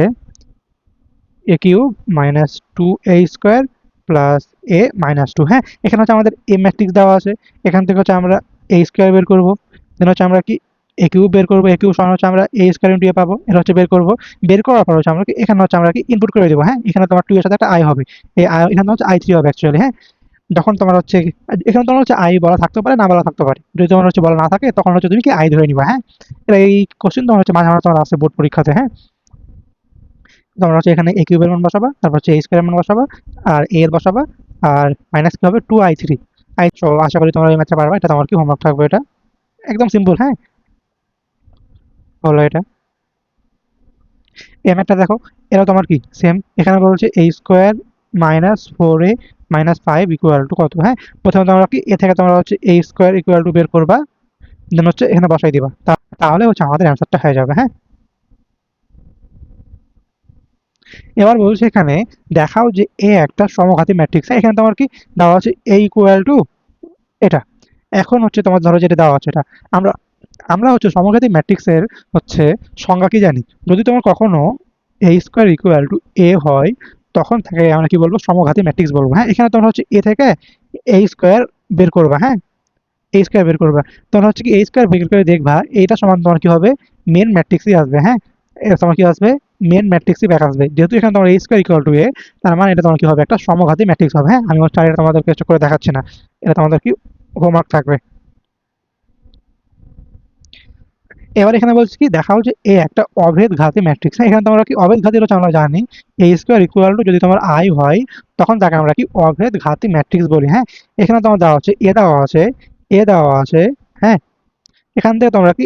এ কিউব মাইনাস 2a² প্লাস এ মাইনাস 2, হ্যাঁ। এখানে হচ্ছে আমাদের এ ম্যাট্রিক্স দেওয়া আছে, এখান থেকে হচ্ছে আমরা এ স্কোয়ার বের করবো। দেন হচ্ছে আমরা কি এ কিউব বের করবো, এ কিউব সমান হচ্ছে আমরা এ স্কোয়ার ইন্টু এ পাবো, এটা হচ্ছে বের করবো। বের করার পর হচ্ছে আমরা কি এখানে হচ্ছে আমরা কি ইনপুট করে দেবো, হ্যাঁ। এখানে তোমার 2 এর সাথে একটা আই হবে, এই আই এখানে হচ্ছে i3 হবে অ্যাকচুয়ালি, হ্যাঁ। যখন তোমার হচ্ছে এখানে তোমার হচ্ছে আই বলা থাকতে পারে, না বলা থাকতে পারে। যদি তোমার হচ্ছে বলা না থাকে তখন হচ্ছে তুমি কি আই ধরে নিবা, হ্যাঁ। এটা এই কোশ্চেন তোমার হচ্ছে মাঝে মাঝে তোমার আছে বোর্ড পরীক্ষাতে, হ্যাঁ। তোমরা হচ্ছে এখানে এ কিউবের মান বসাবা, তারপর হচ্ছে এ স্কোয়ারের মান বসাবা, আর এ এর বসাবা, আর মাইনাস কি হবে 2i3। সো আশা করি তোমরা এই ম্যাথটা পারবা, এটা তোমার কি হোমওয়ার্ক থাকবে এটা। একদম সিম্পল, হ্যাঁ। হলো এটা। এই ম্যাথটা দেখো, এটা তোমার কি সেম। এখানে বলছে a square minus 4a minus 5 equal to কত, হ্যাঁ। প্রথমে তোমরা কি এ থেকে তোমরা হচ্ছে এ স্কোয়ার ইকুয়াল টু বের করবা, দেন হচ্ছে এখানে বসাই দিবা, তাহলে হচ্ছে আমাদের অ্যান্সারটা হয়ে যাবে, হ্যাঁ। এবার বলছে এখানে দেখাও যে এ একটা সমঘাতী ম্যাট্রিক্স, এখানে তোমার কি দেওয়া আছে এ ইকুয়াল টু এটা। এখন হচ্ছে তোমার ধরো যেটা দেওয়া আছে এটা, আমরা আমরা হচ্ছে সমঘাতী ম্যাট্রিক্সের হচ্ছে সংজ্ঞা কি জানি? যদি তোমার কখনো এ স্কোয়ার ইকুয়াল টু এ হয়, তখন থেকে আমরা কি বলবো? সমঘাতী ম্যাট্রিক্স বলবো, হ্যাঁ। এখানে তোমার হচ্ছে এ থেকে এ স্কোয়ার বের করবা, হ্যাঁ। এ স্কোয়ার বের করবা, তখন হচ্ছে কি এ স্কোয়ার বের করে দেখবা এইটা সমান তোমার কি হবে? মেন ম্যাট্রিক্সই আসবে, হ্যাঁ। এটা তোমার কি আসবে? মেন ম্যাট্রিক্সই ব্যাক আসবে। যেহেতু এখানে তোমার এ স্কোয়ার ইকুয়াল টু এ, তার মানে এটা তোমার কি হবে? একটা সমঘাতী ম্যাট্রিক্স হবে, হ্যাঁ। আমি হচ্ছে আর এটা তোমাদেরকে হচ্ছে করে দেখাচ্ছি না, এটা তোমাদের কি হোমওয়ার্ক থাকবে। এবার এখানে বলছি কি দেখাও যে এ একটা অভেদঘাতী ম্যাট্রিক্স, হ্যাঁ। এখানে তোমরা কি অভেদঘাতী হচ্ছে আমরা জানি এ স্কোয়ার ইকুয়াল টু যদি তোমার আই হয়, তখন তাকে আমরা কি অভেদঘাতী ম্যাট্রিক্স বলি, হ্যাঁ। এখানে তোমার দেওয়া আছে এ দেওয়া আছে, এ দেওয়া আছে, হ্যাঁ। এখান থেকে তোমরা কি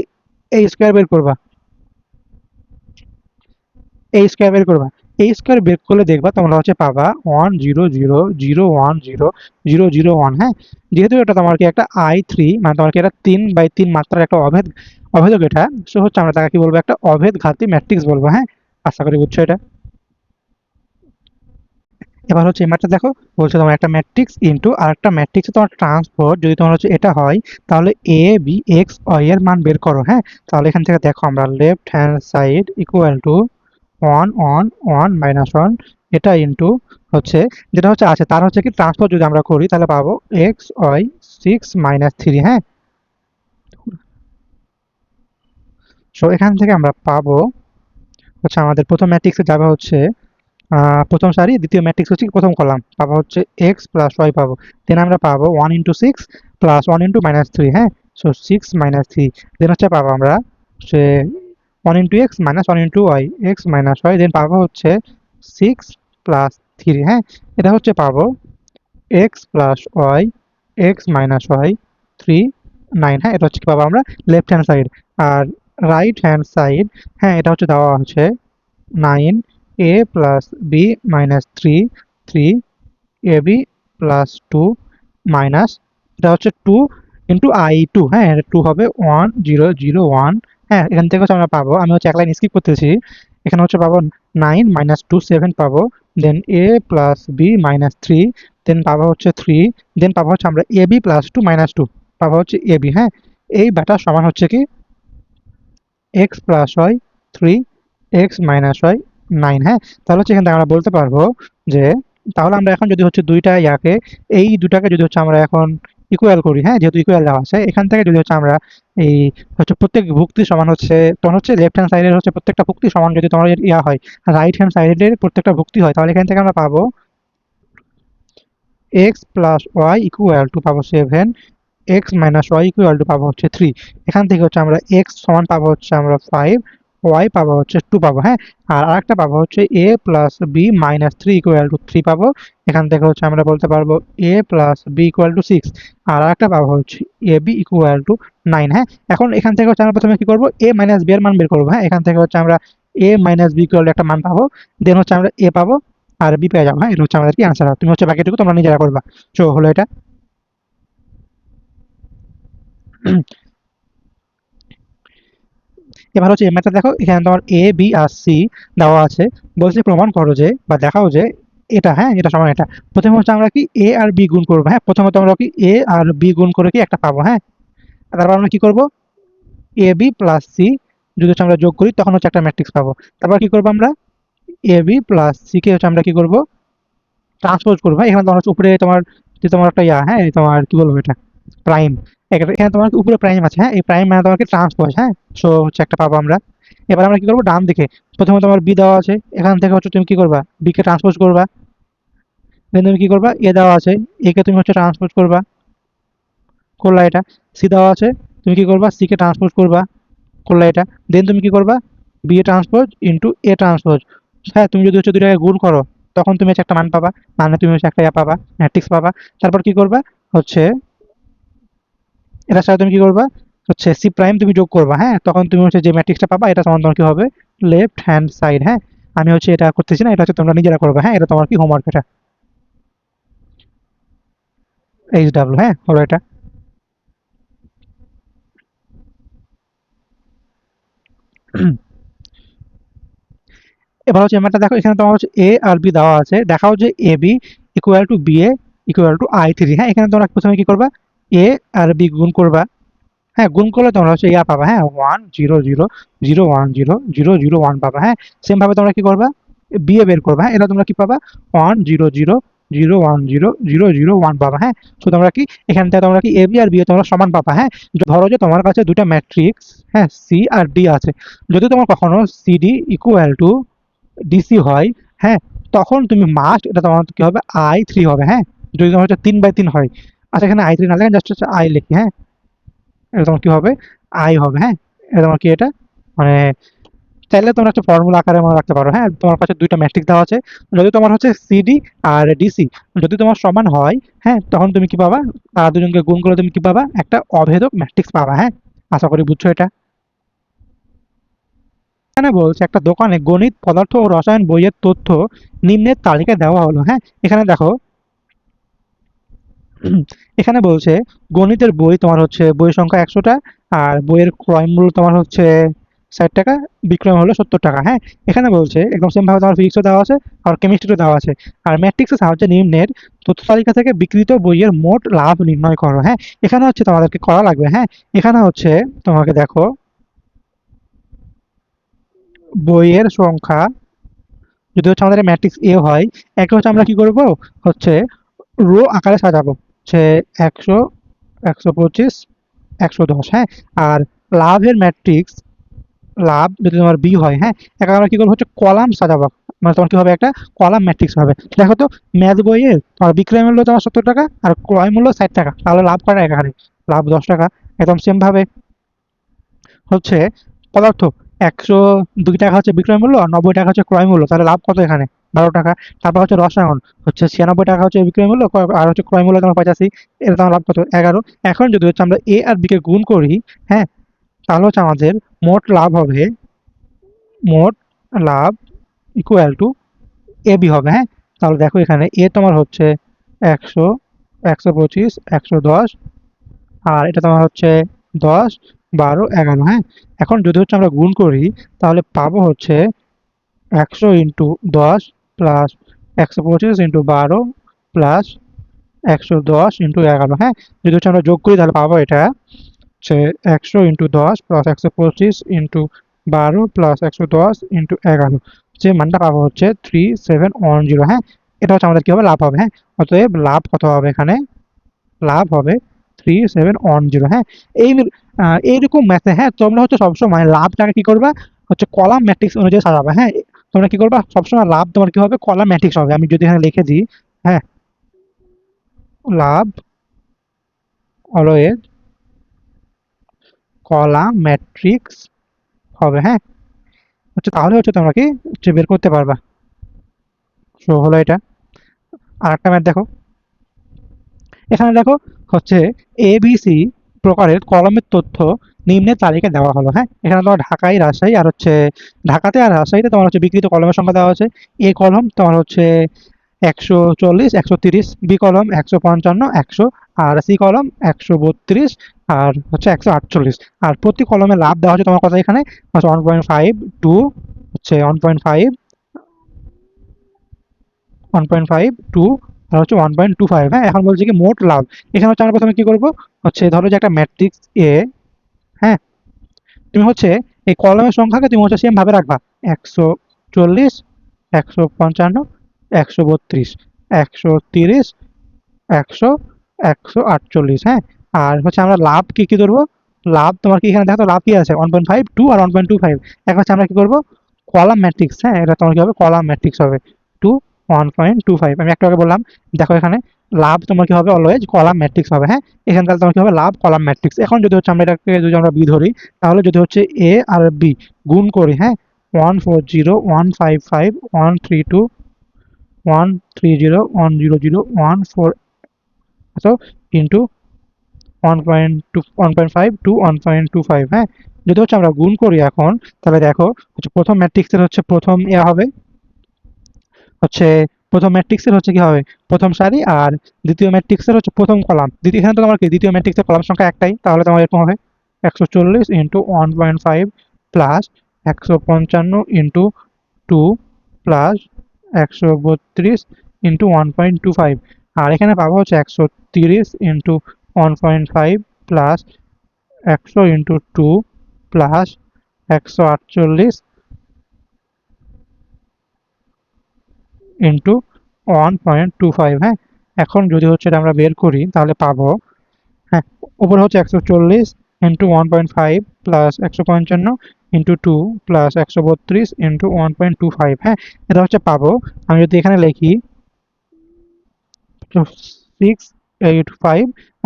এ স্কোয়ার বের করবা, এ স্কোয়ার বের করবা। এই স্কোয়ার বের করলে দেখবা তোমরা হচ্ছে পাবা 1 0 0 0 1 0 0 0 1, হ্যাঁ। যেহেতু এটা তোমার কি একটা I3, মানে তোমার কি এটা 3/3 মাত্রার একটা অভেদক এটা, সো হচ্ছে আমরা তাকে কি বলবো, একটা অভেদঘাতী ম্যাট্রিক্স বলবো, হ্যাঁ। আশা করি বুঝছো এটা। এবার হচ্ছে এই ম্যাটটা দেখো, বলছে তোমার একটা ম্যাট্রিক্স ইনটু আরেকটা ম্যাট্রিক্সে তোমার ট্রান্সপোজ যদি তোমার হচ্ছে এটা হয়, তাহলে এ বি এক্স ওয়াই এর মান বের করো, হ্যাঁ। তাহলে এখান থেকে দেখো আমরা left hand side equal to 1 1 1 - 1, এটা ইনটু হচ্ছে যেটা হচ্ছে আছে তার হচ্ছে কি ট্রান্সপোজ যদি আমরা করি তাহলে পাবো এক্স ওয়াই 6 - 3, হ্যাঁ। সো এখান থেকে আমরা পাবো হচ্ছে আমাদের প্রথম ম্যাট্রিক্সে যাবে হচ্ছে প্রথম সারি, দ্বিতীয় ম্যাট্রিক্স হচ্ছে প্রথম কলাম, পাবো হচ্ছে এক্স প্লাস ওয়াই পাবো। দেন আমরা পাবো 1 × 6 প্লাস 1 × -3, হ্যাঁ। সো 6 - 3, দেন হচ্ছে পাবো আমরা সে 1 × x minus 1 × y, x minus y, then পাবো হচ্ছে 6 + 3, হ্যাঁ। এটা হচ্ছে পাবো x plus y, x minus y, 3 9, হ্যাঁ। এটা হচ্ছে কি পাবো আমরা লেফট হ্যান্ড সাইড। আর রাইট হ্যান্ড সাইড, হ্যাঁ, এটা হচ্ছে দেওয়া হচ্ছে 9a plus b minus 3 plus 2 minus, এটা হচ্ছে 2 × I2, হ্যাঁ। 2 হবে 1 0 0 1, হ্যাঁ। এখান থেকে হচ্ছে আমরা পাবো, আমি হচ্ছে এক লাইন স্কিপ করতেছি, এখানে হচ্ছে পাবো 9 - 2 7 পাবো, দেন a প্লাস বি মাইনাস 3, দেন পাবো হচ্ছে 3, দেন পাবো হচ্ছে আমরা ab প্লাস 2 মাইনাস 2, পাবো হচ্ছে ab, হ্যাঁ। এই ব্যাটা সমান হচ্ছে কি x plus y 3, x minus y 9, হ্যাঁ। তাহলে হচ্ছে এখান থেকে আমরা বলতে পারবো যে তাহলে আমরা এখন যদি হচ্ছে দুইটা ইয়াকে, এই দুটাকে যদি হচ্ছে আমরা এখন ইকুয়াল করি, হ্যাঁ, যেহেতু ইকুয়াল দেওয়া আছে এখান থেকে যদি হচ্ছে আমরা এই হচ্ছে প্রত্যেক ভুক্তি সমান হচ্ছে তখন হচ্ছে লেফট হ্যান্ড সাইডের হচ্ছে প্রত্যেকটা ভুক্তি সমান যদি তোমার ইয়া হয়, রাইট হ্যান্ড সাইডের প্রত্যেকটা ভুক্তি হয়, তাহলে এখান থেকে আমরা পাবো x plus y equal to পাবো 7, x minus y equal to পাবো হচ্ছে 3। এখান থেকে হচ্ছে আমরা এক্স সমান পাবো হচ্ছে আমরা 5, ওয়াই পাবো হচ্ছে 2 পাবো, হ্যাঁ। আর আরেকটা পাবো হচ্ছে a plus b minus 3 equal to 3 পাবো। এখান থেকে হচ্ছে আমরা বলতে পারবো a plus b equal to 6। আর আরেকটা পাবো হচ্ছে এ বি ইকুয়াল টু 9, হ্যাঁ। এখন এখান থেকে হচ্ছে আমরা প্রথমে কি করবো, এ মাইনাস বি এর মান বের করবো, হ্যাঁ। এখান থেকে হচ্ছে আমরা এ মাইনাস বি ইকুয়াল একটা মান পাবো, দেন হচ্ছে আমরা এ পাবো আর বি পেয়ে যাবো, হ্যাঁ। এটা হচ্ছে আমাদের কি আনসার। তুমি হচ্ছে বাকিটুকু তোমরা নিজেরা করবা। সো হলো এটা। এবার হচ্ছে এই ম্যাথটা দেখো, এখানে তোমার এ বি আর সি দেওয়া আছে, বলছে প্রমাণ করো যে বা দেখাও যে এটা, হ্যাঁ, এটা সমান এটা। প্রথমে হচ্ছে আমরা কি এ আর বি গুণ করবো, হ্যাঁ। প্রথমত আমরা কি এ আর বি গুণ করে কি একটা পাবো, হ্যাঁ। তারপর আমরা কি করবো, এ বি প্লাস সি যদি হচ্ছে আমরা যোগ করি তখন হচ্ছে একটা ম্যাট্রিক্স পাবো। তারপর কি করবো আমরা A B plus C K হচ্ছে আমরা কি করবো ট্রান্সপোজ করবো, হ্যাঁ। এখানে তোমার হচ্ছে উপরে তোমার যে তোমার একটা ইয়া, হ্যাঁ, তোমার কি বলবো এটা প্রাইম, এখানে তোমার উপরে প্রাইম আছে, হ্যাঁ। এই প্রাইম মানে তোমাকে ট্রান্সপোজ, হ্যাঁ। সো হচ্ছে একটা পাবো আমরা। এবার আমরা কি করবো, ডান দিকে প্রথমে তোমার বি দেওয়া আছে, এখান থেকে হচ্ছে তুমি কি করবা বি কে ট্রান্সপোজ করবা, দেন তুমি কি করবা এ দেওয়া আছে, এ কে তুমি হচ্ছে ট্রান্সপোজ করবা, করলা এটা। সি দেওয়া আছে, তুমি কি করবা সি কে ট্রান্সপোজ করবা, করলা এটা। দেন তুমি কি করবা B A transpose into A transpose, হ্যাঁ। তুমি যদি হচ্ছে দুটাকে গুণ করো তখন তুমি হচ্ছে একটা মান পাবা, মানে তুমি হচ্ছে একটা ইয়া পাবা, ম্যাট্রিক্স পাবা। তারপর কি করবা হচ্ছে এটার সাথে তুমি কি করবা হচ্ছে সি প্রাইম তুমি যোগ করবা, হ্যাঁ। তখন তুমি হচ্ছে যে ম্যাট্রিক্সটা পাবা এটা সমান তোমার কি হবে লেফট হ্যান্ড সাইড, হ্যাঁ। আমি হচ্ছে এটা করতেছি না, এটা হচ্ছে তোমরা নিজেরা করবা, হ্যাঁ। এটা তোমার কি হোমওয়ার্ক, এটা এইচ ডাব্লিউ, হ্যাঁ, হলো এটা। এবার হচ্ছে ম্যাটটা দেখো, এখানে তোমার হচ্ছে এ আর বি দেওয়া আছে, দেখাও যে a b equal to b a equal to I3, হ্যাঁ। এখানে তোমরা প্রথমে কি করবা এ আর বি গুণ করবা, হ্যাঁ। গুণ করলে তোমরা হচ্ছে ইয়া পাবা, হ্যাঁ, 1 0 0 0 1 0 0 0 1 পাবা, হ্যাঁ। সেম ভাবে তোমরা কি করবা বি এ বের করবা, হ্যাঁ। এটা তোমরা কি পাবা 1 0 0 0 1 0 0 0 1 পাবা, হ্যাঁ। তো তোমরা কি এখান থেকে তোমরা কি A B R B A তোমরা সমান পাবা, হ্যাঁ। ধরো যে তোমার কাছে দুটা ম্যাট্রিক্স, হ্যাঁ, সি আর ডি আছে, যদি তোমার কখনো সিডি ইকুয়াল টু ডিসি হয়, হ্যাঁ, তখন তুমি মাস্ট এটা তোমার কি হবে I3 হবে, হ্যাঁ। যদি তোমার হচ্ছে 3/3 হয়, আচ্ছা এখানে I3 না লেখেন, জাস্ট হচ্ছে আই লিখি, হ্যাঁ। এটা তোমার কি হবে আই হবে, হ্যাঁ। এটা তোমার কি এটা মানে চাইলে তোমরা একটা ফর্মুলা আকারে মনে রাখতে পারো, হ্যাঁ। তোমার কাছে দুইটা ম্যাট্রিক্স দেওয়া আছে, যদি তোমার হচ্ছে সিডি আর ডিসি যদি তোমার সমান হয়, হ্যাঁ, তখন তুমি কি পাবা তারা দুজনকে গুণ করে তুমি কি পাবা একটা অভেদক ম্যাট্রিক্স পাবা, হ্যাঁ। আশা করি বুঝছো এটা। এখানে বলছে একটা দোকানে গণিত, পদার্থ ও রসায়ন বইয়ের তথ্য নিম্নের তালিকায় দেওয়া হলো। হ্যাঁ, এখানে দেখো এখানে বলছে গণিতের বই তোমার হচ্ছে বইয়ের সংখ্যা 100টা, আর বইয়ের ক্রয় মূল্য তোমার হচ্ছে 60 টাকা, বিক্রয় হলো 70 টাকা। হ্যাঁ, এখানে বলছে একদম সেম ভাবে তোমার ফিজিক্সও দেওয়া আছে আর কেমিস্ট্রিও দেওয়া আছে। আর ম্যাট্রিক্সের সাহায্যে নিম্নের তথ্য তালিকা থেকে বিক্রিত বইয়ের মোট লাভ নির্ণয় করো। হ্যাঁ, এখানে হচ্ছে তোমাদেরকে করা লাগবে। হ্যাঁ, এখানে হচ্ছে তোমাকে দেখো বইয়ের সংখ্যা যদি হচ্ছে আমাদের ম্যাট্রিক্স এ হয়, একটা হচ্ছে আমরা কি করব হচ্ছে রো আকারে সাজাবো, হচ্ছে 100, 125, 110। হ্যাঁ, আর লাভের ম্যাট্রিক্স লাভ যদি তোমার বি হয়, হ্যাঁ, এখন আমরা কি করবো হচ্ছে কলাম সাজাবো, মানে তোমার কি হবে একটা কলাম ম্যাট্রিক্স হবে। দেখো তো ম্যাথ বইয়ের তোমার বিক্রয় মূল্য তোমার 70 টাকা আর ক্রয় মূল্য 60 টাকা, তাহলে লাভ করা এখানে লাভ 10 টাকা। একদম সেম ভাবে হচ্ছে পদার্থ 102 টাকা হচ্ছে বিক্রয় মূল্য আর 90 টাকা হচ্ছে ক্রয় মূল্য, তাহলে লাভ কত এখানে 12 টাকা। তারপর হচ্ছে রসায়ন হচ্ছে 96 টাকা হচ্ছে বিক্রয় মূল্য আর হচ্ছে ক্রয় মূল্য তোমার 85, এটা তোমার লাভ কত 11। এখন যদি হচ্ছে আমরা এ আর বি কে গুণ করি, হ্যাঁ, তাহলে হচ্ছে আমাদের মোট লাভ হবে, মোট লাভ ইকুয়াল টু এ বি হবে। হ্যাঁ, তাহলে দেখো এখানে এ তোমার হচ্ছে 100, 125, 110, আর এটা তোমার হচ্ছে 10, 12, 11। হ্যাঁ, এখন যদি হচ্ছে আমরা গুণ করি তাহলে পাবো হচ্ছে 100 × 10 প্লাস 125 × 12 প্লাস 110 × 11। হ্যাঁ, যদি হচ্ছে আমরা যোগ করি তাহলে পাবো এটা হচ্ছে 100 × 10 প্লাস 125 × 12 প্লাস 110 × 11, যে মানটা পাবো হচ্ছে 3710। হ্যাঁ, এটা হচ্ছে আমাদের কি হবে লাভ হবে। হ্যাঁ, অতএব লাভ কত হবে এখানে, লাভ হবে 3710। হ্যাঁ, এই এইরকম ম্যাথে, হ্যাঁ, তোমরা হচ্ছে সবসময় লাভটাকে কি করবা হচ্ছে কলাম ম্যাট্রিক্স অনুযায়ী সাজাবা। হ্যাঁ, তোমরা কি করবা সবসময় লাভ তোমার কি হবে কলাম ম্যাট্রিক্স হবে। আমি যদি এখানে লিখে দিই, হ্যাঁ, লাভ অলওয়েজ কলাম ম্যাট্রিক্স হবে। হ্যাঁ, হচ্ছে তাহলে হচ্ছে তোমরা কি হচ্ছে বের করতে পারবা। সো হলো এটা। আর একটা ম্যাথ দেখো, এখানে দেখো হচ্ছে এবিসি প্রকারের কলমের তথ্য নিম্নের তালিকায় দেওয়া হলো। হ্যাঁ, এখানে তোমার ঢাকায়, রাজশাহী আর হচ্ছে ঢাকাতে আর রাজশাহীতে তোমার হচ্ছে বিক্রিত কলমের সংখ্যা দেওয়া আছে। এ কলম তোমার হচ্ছে 140, 130, বি কলম 155, 100, আর সি কলম 132 আর হচ্ছে 148। আর প্রতি কলমে লাভ দেওয়া হচ্ছে তোমার কথা এখানে হচ্ছে 1.5, 2 হচ্ছে 1.5, 1.5, 2 আর হচ্ছে 1.25। হ্যাঁ, এখন বলছি কি মোট লাভ। এখানে হচ্ছে আমরা প্রথমে কি করব হচ্ছে ধরো যে একটা ম্যাট্রিক্স এ, হ্যাঁ, তুমি হচ্ছে এই কলমের সংখ্যাকে তুমি হচ্ছে সেম ভাবে রাখবা 140, 155, 132, 130, 100, 148। হ্যাঁ, আর হচ্ছে আমরা লাভ কি কি ধরবো, লাভ তোমার কি এখানে দেখো তো লাভ কি আছে 1.5, 2 আর 1.25। এখন হচ্ছে আমরা কি করবো কলাম ম্যাট্রিক্স, হ্যাঁ, এটা তোমার কি হবে কলাম ম্যাট্রিক্স হবে 2, 1.25। আমি একটু আগে বললাম, দেখো এখানে লাভ তোমার কি হবে অলওয়েজ কলাম ম্যাট্রিক্স হবে। হ্যাঁ, এখানে তাহলে তোমার কি হবে লাভ কলাম ম্যাট্রিক্স। এখন যদি হচ্ছে আমরা এটাকে যদি আমরা বি ধরি, তাহলে যদি হচ্ছে এ আর বি গুণ করি, হ্যাঁ, 140, 155, 132, 130, 100, 14 এত ইন্টু 1.2, 1.5 টু 1.25। হ্যাঁ, যদি হচ্ছে আমরা গুণ করি এখন, তাহলে দেখো হচ্ছে প্রথম ম্যাট্রিক্সের হচ্ছে প্রথম এ হবে হচ্ছে প্রথম ম্যাট্রিক্সের হচ্ছে কি হবে প্রথম সারি, আর দ্বিতীয় ম্যাট্রিক্সের হচ্ছে প্রথম কলাম। দ্বিতীয় এখানে তো তোমার কি দ্বিতীয় ম্যাট্রিক্সের কলাম সংখ্যা একটাই, তাহলে তোমার এরকম হবে 140 into 1.5 plus 155 into 2 plus 132 into 1.25। আর এখানে পাবো হচ্ছে 130 into 1.5 plus 100 into 2 plus 148 into 1.25। হ্যাঁ, এখন যদি হচ্ছে এটা আমরা বের করি তাহলে পাবো, হ্যাঁ, উপরে হচ্ছে 140 into 1.5 plus 155 into 2 plus 132 into 1.25। হ্যাঁ, এটা হচ্ছে পাবো, আমি যদি এখানে লিখি 685,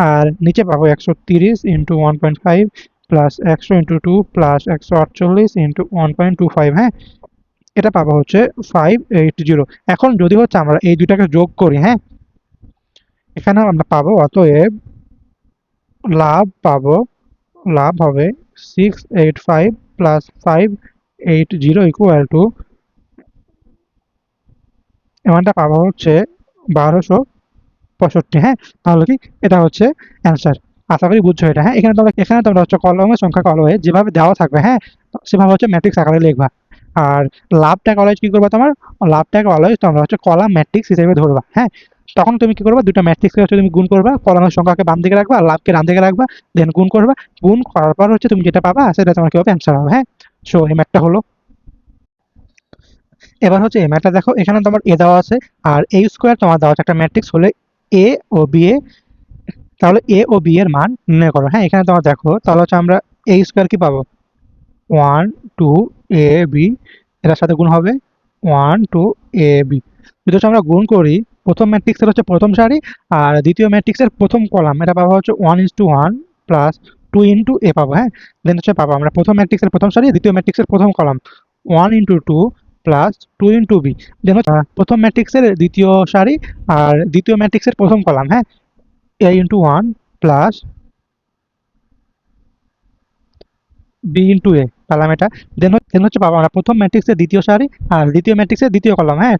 আর নিচে পাবো 130 into 1.5 plus 100 into 2 plus 148 into 1.25। হ্যাঁ, এটা পাবো হচ্ছে 580। এখন যদি হচ্ছে আমরা এই দুটাকে যোগ করি, হ্যাঁ, এখানে আমরা পাবো অতএব লাভ পাবো, লাভ হবে 685 প্লাস 5 80 ইকুয়াল টু এমানটা পাবো হচ্ছে 1265। হ্যাঁ, তাহলে কি এটা হচ্ছে অ্যান্সার। আশা করি বুঝছো এটা। হ্যাঁ, এখানে তোমরা হচ্ছে কলমের সংখ্যা কলমে যেভাবে দেওয়া থাকবে, হ্যাঁ, সেভাবে হচ্ছে ম্যাট্রিক্স আকারে লিখবা। আর লাভটাকে অলওয়েজ কি করবা, তোমার লাভটাকে অলওয়েজ তোমরা হচ্ছে কলাম ম্যাট্রিক্স হিসেবে ধরবা। হ্যাঁ, তখন তুমি কি করবা, দুটো ম্যাট্রিক্সকে হচ্ছে তুমি গুণ করবা, কলামের সংখ্যাকে বাম দিকে রাখবা আর লাভকে ডান দিকে রাখবা, দেন গুণ করবা। গুণ করার পর হচ্ছে তুমি যেটা পাবা সেটা তোমার কি হবে, অ্যান্সার হবে। হ্যাঁ, সো এই ম্যাথটা হলো। এবার হচ্ছে এই ম্যাথটা দেখো, এখানে তোমার এ দেওয়া আছে আর এ স্কোয়ার তোমার দেওয়া আছে একটা ম্যাট্রিক্স হলে এ ও বি এ। তাহলে এ ও বি এর মান নির্ণয় করো। হ্যাঁ, এখানে তোমার দেখো, তাহলে হচ্ছে আমরা এ স্কোয়ার কি পাবো, 1 2 a b, এটার সাথে গুণ হবে 1 2 a b। যদি হচ্ছে আমরা গুণ করি, প্রথম ম্যাট্রিক্সের হচ্ছে প্রথম সারি আর দ্বিতীয় ম্যাট্রিক্সের প্রথম কলাম, এটা পাবো হচ্ছে 1:1 প্লাস 2 × a পাবো। হ্যাঁ, দেন হচ্ছে পাবো আমরা প্রথম ম্যাট্রিক্সের প্রথম সারি দ্বিতীয় ম্যাট্রিক্সের প্রথম কলাম 1 × 2 প্লাস 2 × b। দেন হচ্ছে প্রথম ম্যাট্রিক্সের দ্বিতীয় সারি আর দ্বিতীয় ম্যাট্রিক্সের প্রথম কলাম, হ্যাঁ, a × 1 প্লাস b × a পেলাম এটা। দেন হচ্ছে পাবো আমরা প্রথম ম্যাট্রিক্সের দ্বিতীয় সারি আর দ্বিতীয় ম্যাট্রিক্সের দ্বিতীয় কলাম, হ্যাঁ,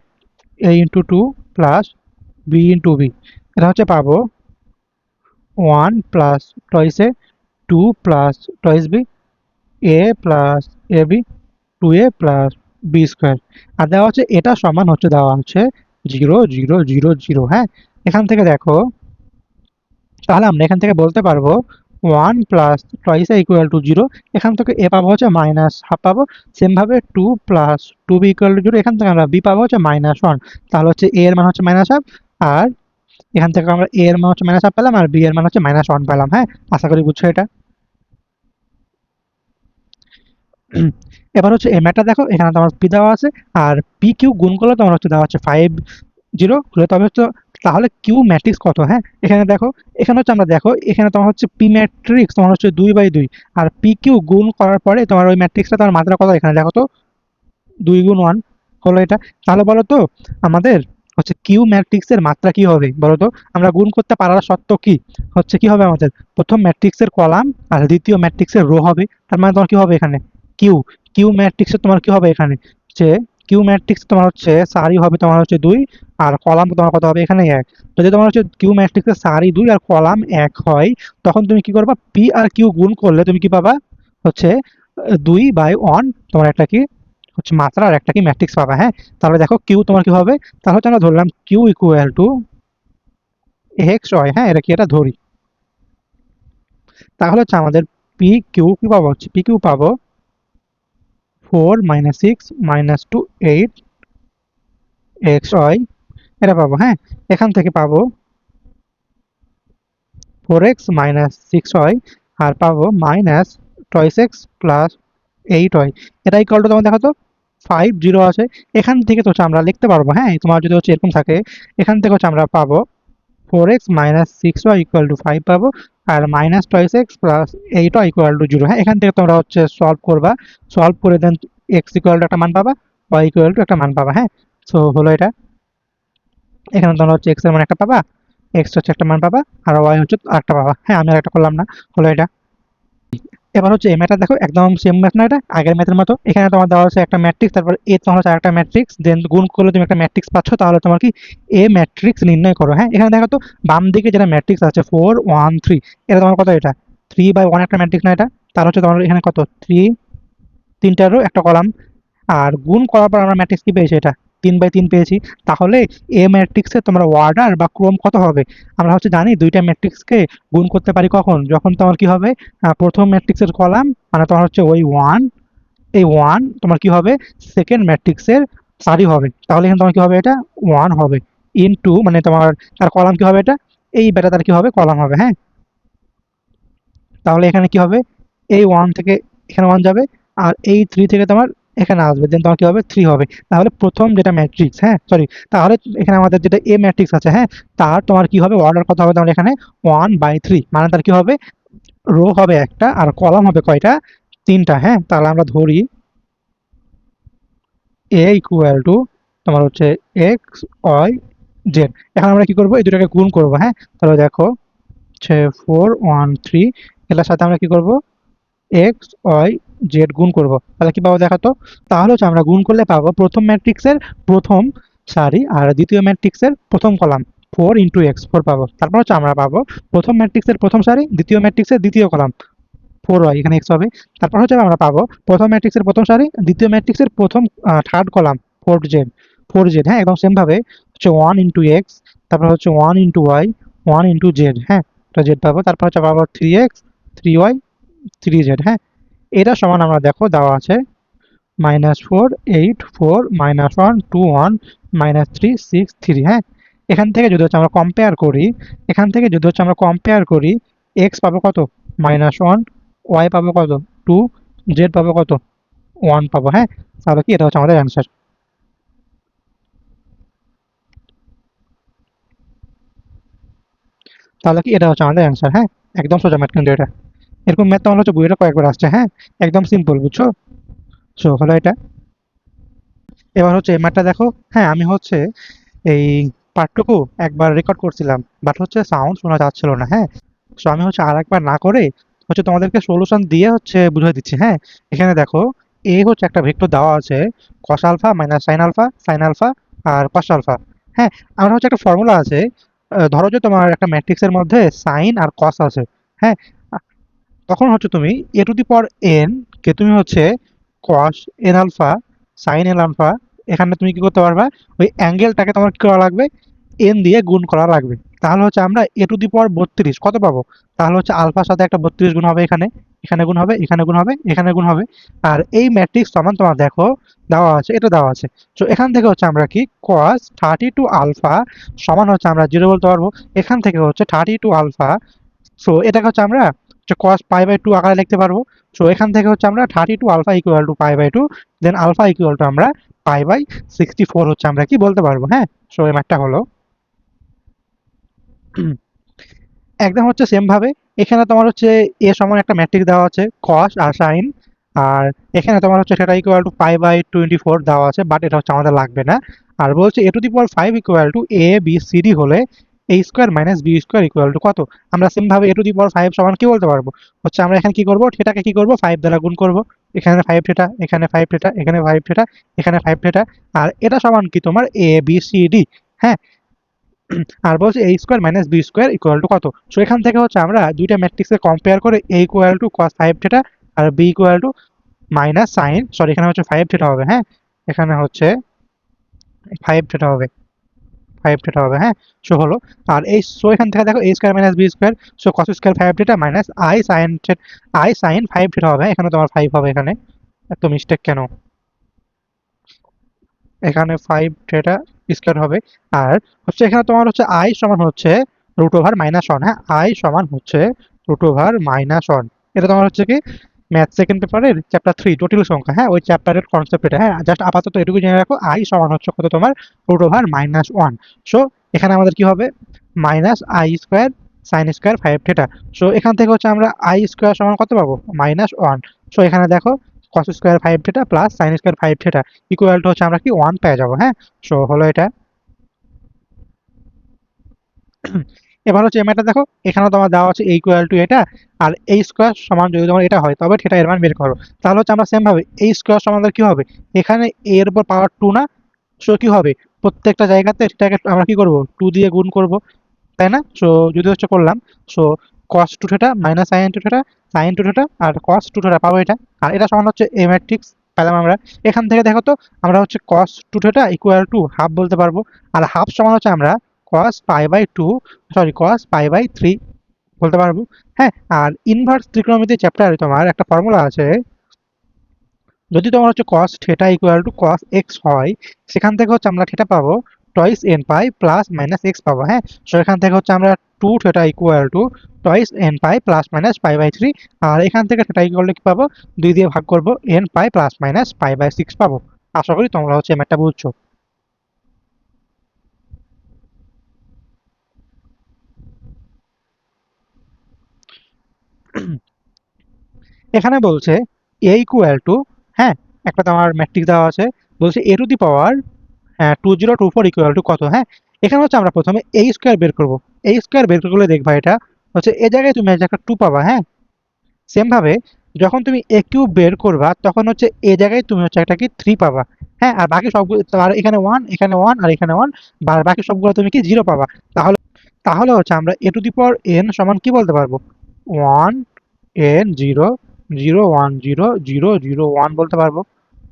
a × 2 প্লাস b × b। এটা হচ্ছে পাবো 1 plus twice a, 2 plus twice b, a plus ab, 2a plus b square. আর দেওয়া হচ্ছে এটা সমান হচ্ছে দেওয়া হচ্ছে 0 0 0 0। হ্যাঁ, এখান থেকে দেখো, তাহলে আমরা এখান থেকে বলতে পারবো 1 plus twice A equal to 0। এখান থেকে এ পাবো হচ্ছে মাইনাস হাফ পাবো। সেম ভাবে 2 প্লাস 2b ইকুয়াল টু 0, এখান থেকে আমরা বি পাবো হচ্ছে -1। তাহলে হচ্ছে এ এর মান হচ্ছে -1 আর এখান থেকে আমরা এ এর মান হচ্ছে -1 পেলাম আর বি এর মান হচ্ছে -1 পেলাম। হ্যাঁ, আশা করি বুঝছো এটা। এবার হচ্ছে এই ম্যাটটা দেখো, এখানে তোমার পি দেওয়া আছে আর পি কিউ গুণ করলে তোমার হচ্ছে দেওয়া হচ্ছে 5 0 হলে তবে হচ্ছে, তাহলে কিউ ম্যাট্রিক্স কত। হ্যাঁ, এখানে দেখো, এখানে হচ্ছে আমরা দেখো, এখানে তোমার হচ্ছে পি ম্যাট্রিক্স তোমার হচ্ছে 2/2 আর পি কিউ গুণ করার পরে তোমার ওই ম্যাট্রিক্সটা তোমার মাত্রা কত, এখানে দেখো তো 2 × 1 হলো এটা। তাহলে বলো তো আমাদের হচ্ছে কিউ ম্যাট্রিক্সের মাত্রা কি হবে বলো তো, আমরা গুণ করতে পারার সত্ত্বেও কি হচ্ছে, কি হবে আমাদের প্রথম ম্যাট্রিক্সের কলাম আর দ্বিতীয় ম্যাট্রিক্সের রো হবে। তার মানে তোমার কি হবে এখানে কিউ, কিউ ম্যাট্রিক্সে তোমার কি হবে এখানে যে কিউ ম্যাট্রিক্স তোমার হচ্ছে সারি হবে তোমার হচ্ছে 2 আর কলাম তোমার কত হবে এখানে 1। যদি তোমার হচ্ছে কিউ ম্যাট্রিক্সের সারি 2 আর কলাম 1 হয়, তখন তুমি কি করবা, পি আর কিউ গুণ করলে তুমি কি পাবা হচ্ছে 2/1 তোমার একটা কি হচ্ছে মাত্রা আর একটা কি ম্যাট্রিক্স পাবা। হ্যাঁ, তাহলে দেখো কিউ তোমার কি হবে, তাহলে হচ্ছে আমরা ধরলাম q equal to x y. হ্যাঁ, এটা কি এটা ধরি, তাহলে হচ্ছে আমাদের পি কিউ কি পাবো, হচ্ছে পি কিউ পাবো 4 - 6 - 2 8 এক্স ওয়াই, এটা পাবো। হ্যাঁ, এখান থেকে পাবো 4x - 6y আর পাবো -12x প্লাস 8y। এটা ইকুয়াল টু তোমার দেখো তো 5 0 আছে। এখান থেকে তো হচ্ছে আমরা লিখতে পারবো। হ্যাঁ, তোমার যদি হচ্ছে এরকম থাকে, এখান থেকে হচ্ছে আমরা পাবো 4x - 6y ইকুয়াল টু 5 পাবো আর -12x plus 8y equal to 0। হ্যাঁ, এখান থেকে তোমরা হচ্ছে সলভ করবা, সলভ করে দেন x ইকুয়াল টু একটা মান পাবা, y ইকুয়াল টু একটা মান পাবা। হ্যাঁ, সো হলো এটা। এখানে তোমরা হচ্ছে x এর মান একটা পাবা, x হচ্ছে একটা মান পাবা আর y হচ্ছে আরেকটা পাবা। হ্যাঁ, আমি আরেকটা করলাম না, হলো এটা। এবার হচ্ছে এই ম্যাথটা দেখো, একদম সেম ম্যাথ না, এটা আগের ম্যাথের মতো। এখানে তোমার দেওয়া হচ্ছে একটা ম্যাট্রিক্স, তারপর এ তোমার হচ্ছে আরেকটা ম্যাট্রিক্স, দেন গুণ করলে তুমি একটা ম্যাট্রিক্স পাচ্ছ। তাহলে তোমার কি এ ম্যাট্রিক্স নির্ণয় করো। হ্যাঁ, এখানে দেখো তো বাম দিকে যেটা ম্যাট্রিক্স আছে 4 1 3, এটা তোমার কত, এটা 3/1 একটা ম্যাট্রিক্স না এটা। তার হচ্ছে তোমার এখানে কত 3, তিনটারও একটা কলাম আর গুণ করার পর আমরা ম্যাট্রিক্স কি পেয়েছি, এটা 3/3 পেয়েছি। তাহলে এ ম্যাট্রিক্সে তোমার অর্ডার বা ক্রম কত হবে, আমরা হচ্ছে জানি দুইটা ম্যাট্রিক্সকে গুণ করতে পারি কখন, যখন তোমার কি হবে প্রথম ম্যাট্রিক্সের কলাম মানে তোমার হচ্ছে ওই 1, এই 1 তোমার কি হবে সেকেন্ড ম্যাট্রিক্সের সারি হবে। তাহলে এখানে তোমার কি হবে, এটা 1 হবে ইনটু মানে তোমার তার কলাম কি হবে, এটা এই বেটা তার কি হবে কলাম হবে। হ্যাঁ, তাহলে এখানে কি হবে, এই 1 থেকে এখানে 1 যাবে আর এই 3 থেকে তোমার এখানে আসবে, দেন তোমার কি হবে 3 হবে। তাহলে প্রথম যেটা ম্যাট্রিক্স, হ্যাঁ সরি, তাহলে এখানে আমাদের যেটা এ ম্যাট্রিক্স আছে, হ্যাঁ, তার তোমার কি হবে অর্ডার কত হবে, তোমার এখানে 1/3 মানে তার কি হবে রো হবে একটা আর কলাম হবে কয়টা, 3টা। হ্যাঁ, তাহলে আমরা ধরি এ ইকুয়াল টু তোমার হচ্ছে এক্স ওয়াই জেড। এখন আমরা কি করব, এই দুটাকে গুণ করব। হ্যাঁ, তাহলে দেখো হচ্ছে 4 1 3, এটার সাথে আমরা কি করব এক্স ওয়াই জেড গুণ করব, তাহলে কি পাবো দেখো তো? তাহলে হচ্ছে আমরা গুণ করলে পাবো প্রথম ম্যাট্রিক্সের প্রথম সারি আর দ্বিতীয় ম্যাট্রিক্সের প্রথম কলাম, 4 × x 4 পাবো। তারপর হচ্ছে আমরা পাবো প্রথম ম্যাট্রিক্সের প্রথম সারি, দ্বিতীয় ম্যাট্রিক্সের দ্বিতীয় কলাম, 4y, এখানে x হবে। তারপর হচ্ছে আমরা পাবো প্রথম ম্যাট্রিক্সের প্রথম সারি, দ্বিতীয় ম্যাট্রিক্সের প্রথম থার্ড কলাম, 4z, হ্যাঁ একদম সেম ভাবে হচ্ছে 1 × x, তারপর হচ্ছে 1 × y, 1 × z, হ্যাঁ এটা z পাবো। তারপর হচ্ছে পাবো 3x, 3y, 3z, হ্যাঁ এটা সমান আমরা দেখো দেওয়া আছে -4, 8, 4, -1, 2, 1, -3, 6, 3, হ্যাঁ এখান থেকে যদি হচ্ছে আমরা কম্পেয়ার করি, x পাবো কত -1, y পাবো কত 2, z পাবো কত 1 পাবো, হ্যাঁ তাহলে কি এটা হচ্ছে আমাদের অ্যান্সার। তাহলে কি এটা হচ্ছে আমাদের অ্যান্সার, হ্যাঁ একদম সোজা ম্যাথ কিন্তু এটা। এরকম ম্যাথ তোমার হচ্ছে বইটা কয়েকবার আসছে, হ্যাঁ একদম সিম্পল, বুঝছো? সো হলো এটা। এবার হচ্ছে এই ম্যাথটা দেখো, হ্যাঁ আমি হচ্ছে এই পার্টটুকু একবার রেকর্ড করছিলাম, বাট হচ্ছে সাউন্ড শোনা যাচ্ছিল না, হ্যাঁ সো আমি হচ্ছে আর একবার না করে হচ্ছে তোমাদেরকে সলিউশন দিয়ে হচ্ছে বুঝিয়ে দিচ্ছি, হ্যাঁ এখানে দেখো এ হচ্ছে একটা ভেক্টর দেওয়া আছে cos alpha minus sine alpha আর কস আলফা, হ্যাঁ আমার হচ্ছে একটা ফর্মুলা আছে, ধরো যে তোমার একটা ম্যাট্রিক্সের মধ্যে সাইন আর কস আছে, হ্যাঁ তখন হচ্ছে তুমি এ টু দি পাওয়ার এন কে তুমি হচ্ছে cos n alpha sine n alpha, এখানে তুমি কি করতে পারবা, ওই অ্যাঙ্গেলটাকে তোমার কি করা লাগবে, এন দিয়ে গুণ করা লাগবে। তাহলে হচ্ছে আমরা এ টু দি পাওয়ার 32 কত পাবো, তাহলে হচ্ছে আলফার সাথে একটা 32 গুণ হবে, এখানে এখানে গুণ হবে, এখানে গুণ হবে, এখানে গুণ হবে। আর এই ম্যাট্রিক্স সমান তোমার দেখো দেওয়া আছে, এটা দেওয়া আছে। তো এখান থেকে হচ্ছে আমরা কি cos 32 আলফা সমান হচ্ছে আমরা 0 বলতে পারবো। এখান থেকে হচ্ছে 32 আলফা, সো এটাকে হচ্ছে আমরা cos π/2 আকারে লিখতে পারবো। সো এখান থেকে হচ্ছে আমরা 32 alpha equal to π/2, then alpha equal to আমরা π/64 হচ্ছে আমরা কি বলতে পারবো, হ্যাঁ সো এই ম্যাথটা হলো। একদম হচ্ছে সেম ভাবে এখানে তোমার হচ্ছে এ সমান একটা ম্যাট্রিক্স দেওয়া আছে cos আর sin, আর এখানে তোমার হচ্ছে সেটা ইকুয়াল টু π/24 দেওয়া আছে, বাট এটা হচ্ছে আমাদের লাগবে না। আর বলছে a two the power 5 equal two a b c d হলে a square minus b square equal to কত, আমরা সেম ভাবে a টু দি পাওয়ার 5 সমান কি বলতে পারবো, হচ্ছে আমরা এখানে কি করব, থিটাকে কি করব 5 দ্বারা গুণ করব, এখানে 5 থিটা, এখানে 5 থিটা, এখানে 5 থিটা, এখানে 5 থিটা, আর এটা সমান কি তোমার a b c d, হ্যাঁ আর বলছে a square minus b square equal to কত। সো এখান থেকে হচ্ছে আমরা দুইটা ম্যাট্রিক্সকে কম্পেয়ার করে a equal to cos 5 theta আর b equal to minus sine, sorry এখানে হচ্ছে 5 থিটা হবে, হ্যাঁ এখানে হচ্ছে 5 থিটা হবে, 5 থিটা হবে, হ্যাঁ সো হলো। আর এই সো এখান থেকে দেখো a square minus b square, so cos square 5 theta minus i sine 5 theta হবে, এখানে তোমার 5 হবে, এখানে এত মিস্টেক কেন, এখানে 5 থিটা স্কয়ার হবে। আর হচ্ছে এখানে তোমার হচ্ছে i সমান হচ্ছে √-1, হ্যাঁ i সমান হচ্ছে √-1, এটা তোমার হচ্ছে কি ম্যাথ সেকেন্ড পেপারের চ্যাপ্টার 3 জটিল সংখ্যা, হ্যাঁ ওই চ্যাপ্টারের কনসেপ্ট এটা, হ্যাঁ জাস্ট আপাতত এটুকু জেনে রাখো i সমান হচ্ছে কত তোমার √-1। সো এখানে আমাদের কি হবে -i square sin square 5 theta. So এখান থেকে হচ্ছে আমরা i স্কয়ার সমান কত পাবো -1। সো এখানে দেখো cos square 5 theta plus sin square 5 theta equal two হচ্ছে আমরা কি 1 পেয়ে যাবো, হ্যাঁ সো হলো এটা। এবার হচ্ছে এমআইটা দেখো, এখানে তোমার দেওয়া আছে a ইকুয়াল টু এটা, আর a স্কয়ার সমান যদি তোমার এটা হয় তবে থিটা এর মান বের করো। তাহলে হচ্ছে আমরা সেম ভাবে a স্কয়ার সমান কি হবে, এখানে a এর উপর পাওয়ার 2 না, সো কি হবে প্রত্যেকটা জায়গাতে থিটাকে আমরা কি করব 2 দিয়ে গুণ করব, তাই না? সো যদি হচ্ছে করলাম, so cos 2 theta minus sin 2 theta আর cos 2 থিটা পাবো এটা, আর এটা সমান হচ্ছে a ম্যাট্রিক্স পেলাম আমরা। এখান থেকে দেখো তো আমরা হচ্ছে cos 2 theta equal to half বলতে পারবো, আর হাফ সমান হচ্ছে আমরা cos π/2, সরি cos π/3 বলতে পারবো, হ্যাঁ। আর ইনভার্স ত্রিকোণমিতি চ্যাপ্টারে তোমার একটা ফর্মুলা আছে, যদি তোমার হচ্ছে cos theta equal to cos x হয়, সেখান থেকে হচ্ছে আমরা থিটা পাবো twice n pi plus minus x পাবো, হ্যাঁ সো এখান থেকে হচ্ছে আমরা 2 theta equal to twice n pi plus minus π/3, আর এখান থেকে থিটা ইকুয়াল টু কি পাবো 2 দিয়ে ভাগ করব n পাই প্লাস মাইনাস π/6 পাবো। আশা করি তোমরা হচ্ছে ম্যাথটা বুঝছো। এখানে বলছে a ইকুয়াল টু, হ্যাঁ একটা তোমার ম্যাট্রিক্স দেওয়া আছে, বলছে a two the power 2024 equal to কত, হ্যাঁ এখানে হচ্ছে আমরা প্রথমে a স্কয়ার বের করব। a স্কয়ার বের করলে দেখবা এটা হচ্ছে এই জায়গায় তুমি একটা 2 পাবা, হ্যাঁ সেম ভাবে যখন তুমি এ কিউব বের করবা তখন হচ্ছে এ জায়গায় তুমি হচ্ছে একটা কি 3 পাবা। হ্যাঁ, আর বাকি সবগুলো আর এখানে 1 এখানে 1 আর এখানে 1 আর বাকি সবগুলো তুমি কি 0 পাবা। তাহলে তাহলে হচ্ছে আমরা এ টু দি পাওয়ার এন সমান কি বলতে পারবো? 1 এন 0 0 1 0 0 0 1 বলতে পারবো।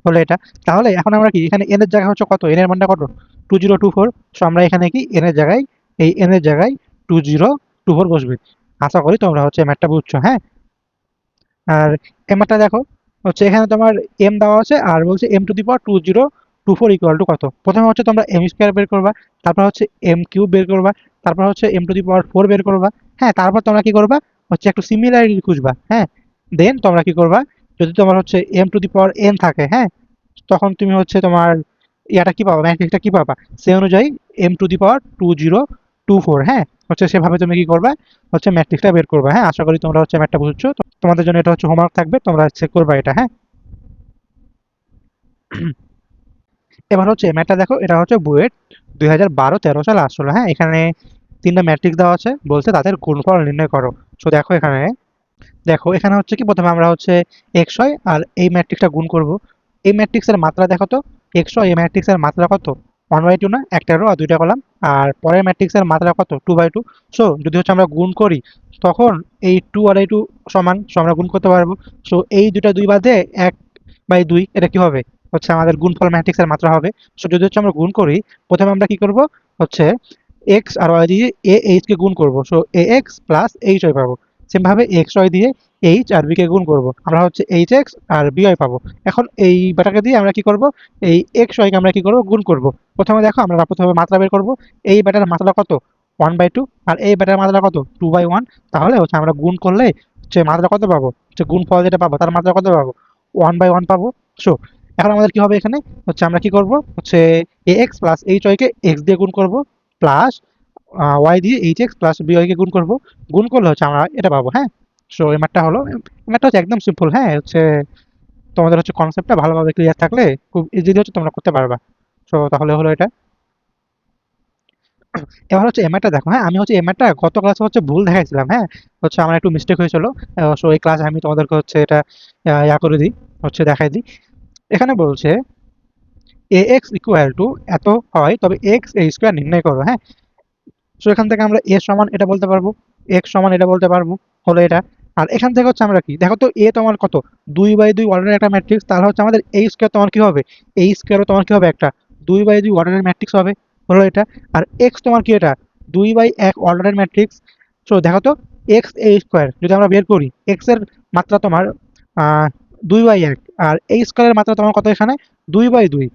হলো এটা। তাহলে এখন আমরা কি এখানে এন এর জায়গা হচ্ছে কত? এন এর মানটা কত? 2024। সো আমরা এখানে কি এন এর জায়গায় এই এন এর জায়গায় 2024 বসবে। আশা করি তোমরা হচ্ছে ম্যাথটা বুঝছো। হ্যাঁ, আর এমআরটা দেখো হচ্ছে এখানে তোমার এম দেওয়া আছে আর বলছে M to the power 2024 equal to কত। প্রথমে হচ্ছে তোমরা এম স্কোয়ার বের করবা, তারপর হচ্ছে এম কিউব বের করবা, তারপর হচ্ছে এম টু দি পাওয়ার 4 বের করবা। হ্যাঁ, তারপর তোমরা কি করবা হচ্ছে একটু সিমিলারিটি খুঁজবা। হ্যাঁ, দেন তোমরা কি করবা, যদি তোমার হচ্ছে M to the power n থাকে, হ্যাঁ, তখন তুমি হচ্ছে তোমার ইয়াটা কি পাবা, ম্যাট্রিক্সটা কি পাবা, সেই অনুযায়ী এম টু দি পাওয়ার 2024। হ্যাঁ, হচ্ছে সেভাবে তুমি কি করবা হচ্ছে ম্যাট্রিক্সটা বের করবা। হ্যাঁ, আশা করি তোমরা হচ্ছে ম্যাথটা বুঝছো। তো তোমাদের জন্য এটা হচ্ছে হোমওয়ার্ক থাকবে, তোমরা চেক করবা এটা। হ্যাঁ, এবার হচ্ছে ম্যাথটা দেখো, এটা হচ্ছে বুয়েট 2012-13 সালে আসলো। হ্যাঁ, এখানে তিনটা ম্যাট্রিক্স দেওয়া আছে, বলছে তাদের গুণফল নির্ণয় করো। সো দেখো এখানে, এখানে হচ্ছে কি প্রথমে আমরা হচ্ছে এক্স হয় আর এই ম্যাট্রিক্সটা গুণ করব। এই ম্যাট্রিক্সের মাত্রা দেখো তো, এক্স হয় এই ম্যাট্রিক্সের মাত্রা কত? 1/2 না, একটা রো আর দুইটা কলাম। আর পরের ম্যাট্রিক্সের মাত্রা কত? 2/2। সো যদি হচ্ছে আমরা গুণ করি তখন এই 2 আর এই 2 সমান, সো আমরা গুণ করতে পারবো। সো এই দুটা দুই বাদে 1/2 এটা কি হবে হচ্ছে আমাদের গুণফল ম্যাট্রিক্সের মাত্রা হবে। সো যদি হচ্ছে আমরা গুণ করি, প্রথমে আমরা কি করব হচ্ছে এক্স আর ওয়াই দিয়ে এ এইচ কে গুণ করব। সো এ এক্স প্লাস এইচ ওয়াই পাবো। সেম ভাবে এক্স ওয়াই দিয়ে এইচ আর বি কে গুণ করব, আমরা হচ্ছে এইচ এক্স আর বি ওয়াই পাবো। এখন এই বেটাকে দিয়ে আমরা কি করব, এই এক্স ওয়াই কে আমরা কি করব, গুণ করব। প্রথমে দেখো আমরা প্রথমে মাত্রা বের করব। এই বেটার মাত্রা কত? 1/2। আর এই বেটার মাত্রা কত? 2/1। তাহলে হচ্ছে আমরা গুণ করলে হচ্ছে মাত্রা কত পাবো, হচ্ছে গুণ ফল যেটা পাবো তার মাত্রা কত পাবো? 1/1 পাবো। সো এখন আমাদের কি হবে এখানে হচ্ছে আমরা কি করব হচ্ছে a x plus h y কে এক্স দিয়ে গুণ করব, প্লাস ওয়াই দিয়ে h x plus b y কে গুণ করবো। গুণ করলে হচ্ছে আমরা এটা পাবো। হ্যাঁ, সো এই ম্যাথটা হলো, এই ম্যাথটা হচ্ছে একদম সিম্পল। হ্যাঁ, হচ্ছে তোমাদের হচ্ছে কনসেপ্টটা ভালোভাবে ক্লিয়ার থাকলে খুব ইজিলি হচ্ছে তোমরা করতে পারবা। সো তাহলে হলো এটা। এবার হচ্ছে এম টা দেখো। হ্যাঁ, আমি হচ্ছে এম টা গত ক্লাসে হচ্ছে ভুল দেখাইছিলাম। হ্যাঁ, হচ্ছে আমার একটু মিস্টেক হয়েছিল। সো এই ক্লাসে আমি তোমাদেরকে হচ্ছে এটা ইয়া করে দিই, হচ্ছে দেখাই দিই। এখানে বলছে এ এক্স ইকুয়াল টু এত হয় তবে এক্স এ স্কোয়ার নির্ণয় করো। হ্যাঁ, সো এখান থেকে আমরা এ সমান এটা বলতে পারবো, এক্স সমান এটা বলতে পারবো। হলো এটা। আর এখান থেকে হচ্ছে আমরা কি দেখো তো, এ তোমার কত? 2/2 অর্ডারের একটা ম্যাট্রিক্স। তাহলে হচ্ছে আমাদের এই স্কোয়ার তোমার কি হবে, এই স্কোয়ারও তোমার কি হবে, একটা 2/2 অর্ডারের ম্যাট্রিক্স হবে। হলো এটা। আর এক্স তোমার কি, এটা 2/1 অর্ডারের ম্যাট্রিক্স। সো দেখো তো, এক্স এ স্কোয়ার যদি আমরা বের করি, এক্স এর মাত্রা তোমার 2/1 আর এই স্কোয়ারের মাত্রা তোমার কত এখানে? 2/2।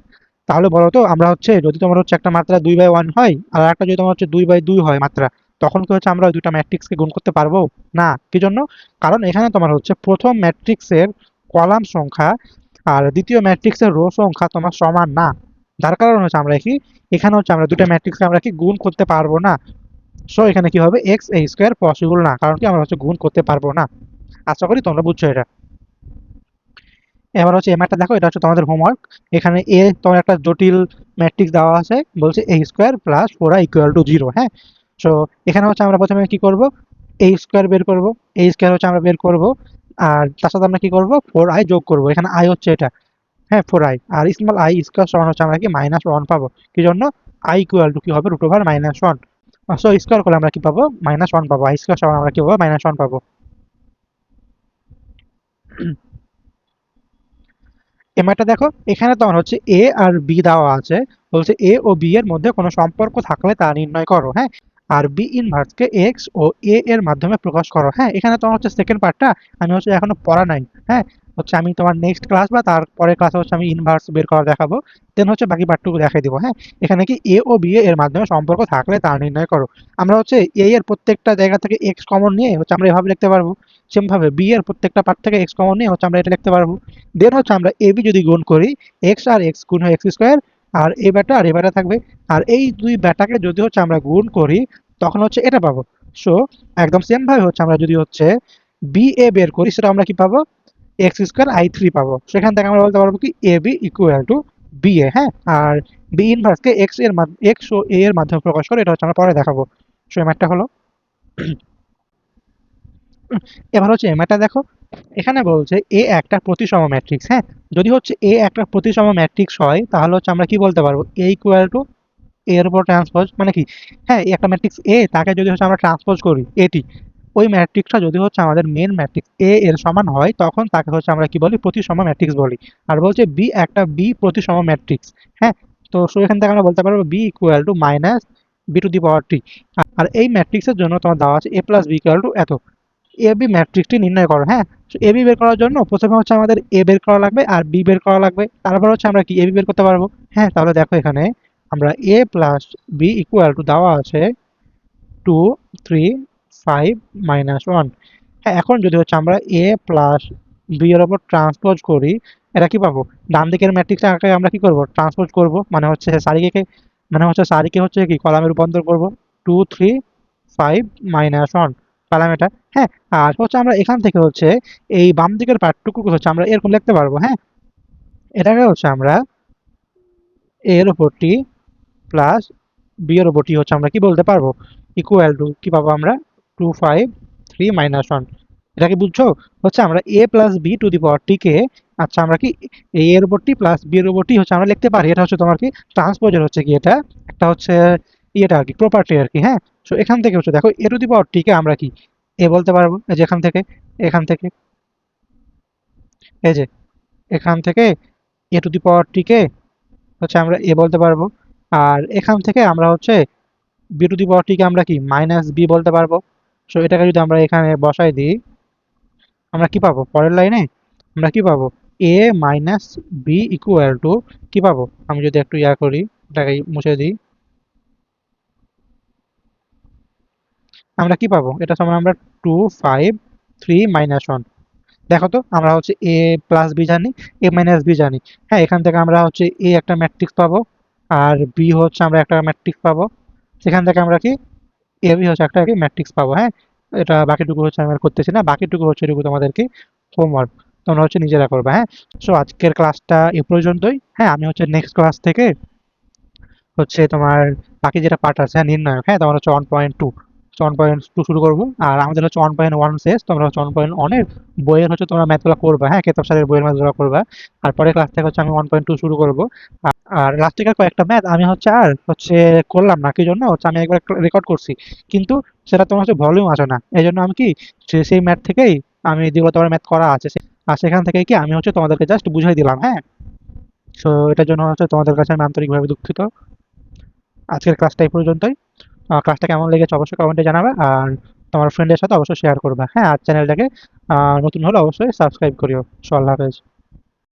তাহলে বলো তো আমরা হচ্ছে যদি তোমার হচ্ছে একটা মাত্রা 2/1 হয় আর একটা যদি তোমার হচ্ছে 2/2 হয় মাত্রা, তখন কি হচ্ছে আমরা ওই দুটা ম্যাট্রিক্সকে গুণ করতে পারবো না? কি জন্য? কারণ এখানে তোমার হচ্ছে প্রথম ম্যাট্রিক্সের কলাম সংখ্যা আর দ্বিতীয় ম্যাট্রিক্সের রো সংখ্যা তোমার সমান না। যার কারণে হচ্ছে আমরা কি এখানে হচ্ছে আমরা দুটা ম্যাট্রিক্সকে আমরা কি গুণ করতে পারবো না। সো এখানে কি হবে, এক্স এ স্কোয়ার পসিবল না, কারণ কি আমরা হচ্ছে গুণ করতে পারবো না। আশা করি তোমরা বুঝছো এটা। এবার হচ্ছে এই ম্যাথটা দেখো, এটা হচ্ছে তোমাদের হোমওয়ার্ক। এখানে এ তোমার একটা জটিল ম্যাট্রিক্স দেওয়া আছে, বলছে a square plus 4i equal to 0। হ্যাঁ, সো এখানে হচ্ছে আমরা প্রথমে কি করব, এ স্কোয়ার বের করব। এ স্কোয়ার হচ্ছে আমরা বের করব, আর তার সাথে আমরা কি করব, 4i যোগ করব। এখানে আই হচ্ছে এটা। হ্যাঁ, 4i R small I square সমান হচ্ছে আমরা কি -1 পাবো। কি জন্য? আই ইকুয়াল টু কি হবে, √-1। সো স্কোয়ার করলে আমরা কি পাবো, -1 পাবো। আই স্কোয়ার সমান আমরা কি পাবো, -1 পাবো। এমআইটা দেখো, এখানে তোমার হচ্ছে এ আর বি দেওয়া আছে। বলছে এ ও বি এর মধ্যে কোনো সম্পর্ক থাকলে তা নির্ণয় করো। হ্যাঁ, আর বি ইনভার্সকে এক্স ও এ এর মাধ্যমে প্রকাশ করো। হ্যাঁ, এখানে তোমার হচ্ছে সেকেন্ড পার্টটা আমি হচ্ছে এখনো পড়া নাই। হ্যাঁ, হচ্ছে আমি তোমার নেক্সট ক্লাস বা তারপরে ক্লাসে হচ্ছে আমি ইনভার্স বের করা দেখাবো। দেন হচ্ছে বাকি পার্টটুকু দেখাই দিব। হ্যাঁ, এখানে কি এ ও বি এর মাধ্যমে সম্পর্ক থাকলে তা নির্ণয় করো। আমরা হচ্ছে এ এর প্রত্যেকটা জায়গা থেকে এক্স কমন নিয়ে হচ্ছে আমরা এভাবে লিখতে পারবো। সেম ভাবে বি এর প্রত্যেকটা পার্ট থেকে এক্স কমন নিয়ে হচ্ছে আমরা এটা লিখতে পারবো। দেন হচ্ছে আমরা এ বি যদি গুণ করি, এক্স আর এক্স গুণ হয় এক্স স্কোয়ার, আর এ বেটা আর এ বেটা থাকবে। আর এই দুই বেটাকে যদি হচ্ছে আমরা গুণ করি তখন হচ্ছে এটা পাবো। সো একদম সেম ভাবে হচ্ছে আমরা যদি হচ্ছে বি এ বের করি, সেটা আমরা কি পাবো, এক্স স্কোয়ার i3 পাবো। সেখান থেকে আমরা বলতে পারবো কি এ বি ইকুয়াল টু বি এ। হ্যাঁ, আর বি ইনভার্সকে এক্স ও এ এর মাধ্যমে প্রকাশ করে, এটা হচ্ছে আমরা পরে দেখাবো। সো এই ম্যাথটা হলো। এবার হচ্ছে এমআইটা দেখো, এখানে বলছে এ একটা প্রতিসম ম্যাট্রিক্স, হ্যাঁ। যদি হচ্ছে এ একটা প্রতিসম ম্যাট্রিক্স হয় তাহলে হচ্ছে আমরা কি বলতে পারবো, এ ইকুয়াল টু এর উপর ট্রান্সপোজ মানে কি, হ্যাঁ এই একটা ম্যাট্রিক্স এ তাকে যদি হচ্ছে আমরা ট্রান্সপোজ করি এটি, ওই ম্যাট্রিক্সটা যদি হচ্ছে আমাদের মেন ম্যাট্রিক্স এ এর সমান হয় তখন তাকে হচ্ছে আমরা কি বলি, প্রতিসম ম্যাট্রিক্স বলি। আর বলছে বি একটা বি প্রতিসম ম্যাট্রিক্স, হ্যাঁ। তো এখান থেকে আমরা বলতে পারবো b equal to minus b to the power t. আর এই ম্যাট্রিক্সের জন্য তোমার দেওয়া আছে a plus b equal to এত। এবি ম্যাট্রিক্সটি নির্ণয় করো, হ্যাঁ। এবি বের করার জন্য প্রথমে হচ্ছে আমাদের এ বের করা লাগবে আর বি বের করা লাগবে, তারপর হচ্ছে আমরা কি এবি বের করতে পারবো। হ্যাঁ, তাহলে দেখো এখানে আমরা এ প্লাস বি ইকুয়াল টু দেওয়া আছে 2 3 5 মাইনাস 1। হ্যাঁ, এখন যদি হচ্ছে আমরা এ প্লাস বি এর উপর ট্রান্সপোজ করি, এটা কি পাবো, ডান দিকের ম্যাট্রিক্সটাকে আমরা কি করব, ট্রান্সপোজ করব, মানে হচ্ছে সারিকে, মানে হচ্ছে সারিকে হচ্ছে কি কলামে রূপান্তর করব, 2 3 5 মাইনাস 1 পেলাম এটা, হ্যাঁ। আর হচ্ছে আমরা এখান থেকে হচ্ছে এই বাম দিকের পার্টটুকু হচ্ছে আমরা এরকম লিখতে পারবো, হ্যাঁ। এটাকে হচ্ছে আমরা এর উপর টি প্লাস বি এর উপর টি হচ্ছে আমরা কি বলতে পারবো, ইকুয়াল টু কি পাবো আমরা, 2 5 3 মাইনাস 1। এটা কি বুঝছো, হচ্ছে আমরা এ plus B to the power টি কে, আচ্ছা আমরা কি এ এর উপর টি প্লাস বি এর উপর টি হচ্ছে আমরা লিখতে পারি, এটা হচ্ছে তোমার কি ট্রান্সপোজের হচ্ছে কি এটা একটা হচ্ছে ইয়েটা আর কি প্রপার্টি আর কি, হ্যাঁ। সো এখান থেকে হচ্ছে দেখো এ টু দি পাওয়ার টি কে আমরা কি এ বলতে পারবো, এই যে এখান থেকে এই যে এখান থেকে এ টু দি পাওয়ার টি কে হচ্ছে আমরা এ বলতে পারবো। আর এখান থেকে আমরা হচ্ছে বি টু দি পাওয়ার টি কে আমরা কি মাইনাস বি বলতে পারবো। সো এটাকে যদি আমরা এখানে বসাই দিই, আমরা কি পাবো পরের লাইনে, আমরা কি পাবো, এ মাইনাস বি ইকুয়াল টু কি পাবো, আমি যদি একটু ইয়া করি, এটাকে মুছে দিই, আমরা কি পাবো, এটা সমান আমরা 2 5 3 মাইনাস 1। দেখো তো আমরা হচ্ছে এ প্লাস বি জানি, এ মাইনাস বি জানি, হ্যাঁ। এখান থেকে আমরা হচ্ছে এ একটা ম্যাট্রিক্স পাবো আর বি হচ্ছে আমরা একটা ম্যাট্রিক্স পাবো, সেখান থেকে আমরা কি এবি হচ্ছে একটা ম্যাট্রিক্স পাবো, হ্যাঁ। এটা বাকিটুকু হচ্ছে আমি আর করতেছি না, বাকিটুকু হচ্ছে এটুকু তোমাদেরকে হোমওয়ার্ক, তোমরা হচ্ছে নিজেরা করবে, হ্যাঁ। সো আজকের ক্লাসটা এ পর্যন্তই, হ্যাঁ। আমি হচ্ছে নেক্সট ক্লাস থেকে হচ্ছে তোমার বাকি যেটা পার্ট আছে, হ্যাঁ, নির্ণায়ক, হ্যাঁ, তোমার হচ্ছে 1.2 1.2 শুরু করবো। আর আমাদের হচ্ছে 1.1 শেষ, তোমরা হচ্ছে 1.1 এর বইয়ের হচ্ছে তোমরা ম্যাথগুলো করবা, হ্যাঁ, কেতাব স্যারের বইয়ের ম্যাথগুলো করবা। আর পরের ক্লাস থেকে হচ্ছে আমি 1.2 শুরু করবো। আর লাস্টের কয়েকটা ম্যাথ আমি হচ্ছে আর হচ্ছে করলাম না, কি জন্য হচ্ছে আমি একবার রেকর্ড করছি কিন্তু সেটা তোমার হচ্ছে ভলিউম আসে না, এই জন্য আমি কি সেই ম্যাথ থেকেই আমি যেগুলো তোমার ম্যাথ করা আছে আর সেখান থেকে কি আমি হচ্ছে তোমাদেরকে জাস্ট বুঝাই দিলাম, হ্যাঁ। সো এটার জন্য হচ্ছে তোমাদের কাছে আমি আন্তরিকভাবে দুঃখিত। আজকের ক্লাসটা এই পর্যন্তই। ক্লাসটা কেমন লেগেছে অবশ্যই কমেন্টে জানাবে আর তোমার ফ্রেন্ডের সাথে অবশ্যই শেয়ার করবে, হ্যাঁ। আর চ্যানেলটাকে নতুন হলে অবশ্যই সাবস্ক্রাইব করিও। সো আল্লাহ হাফেজ।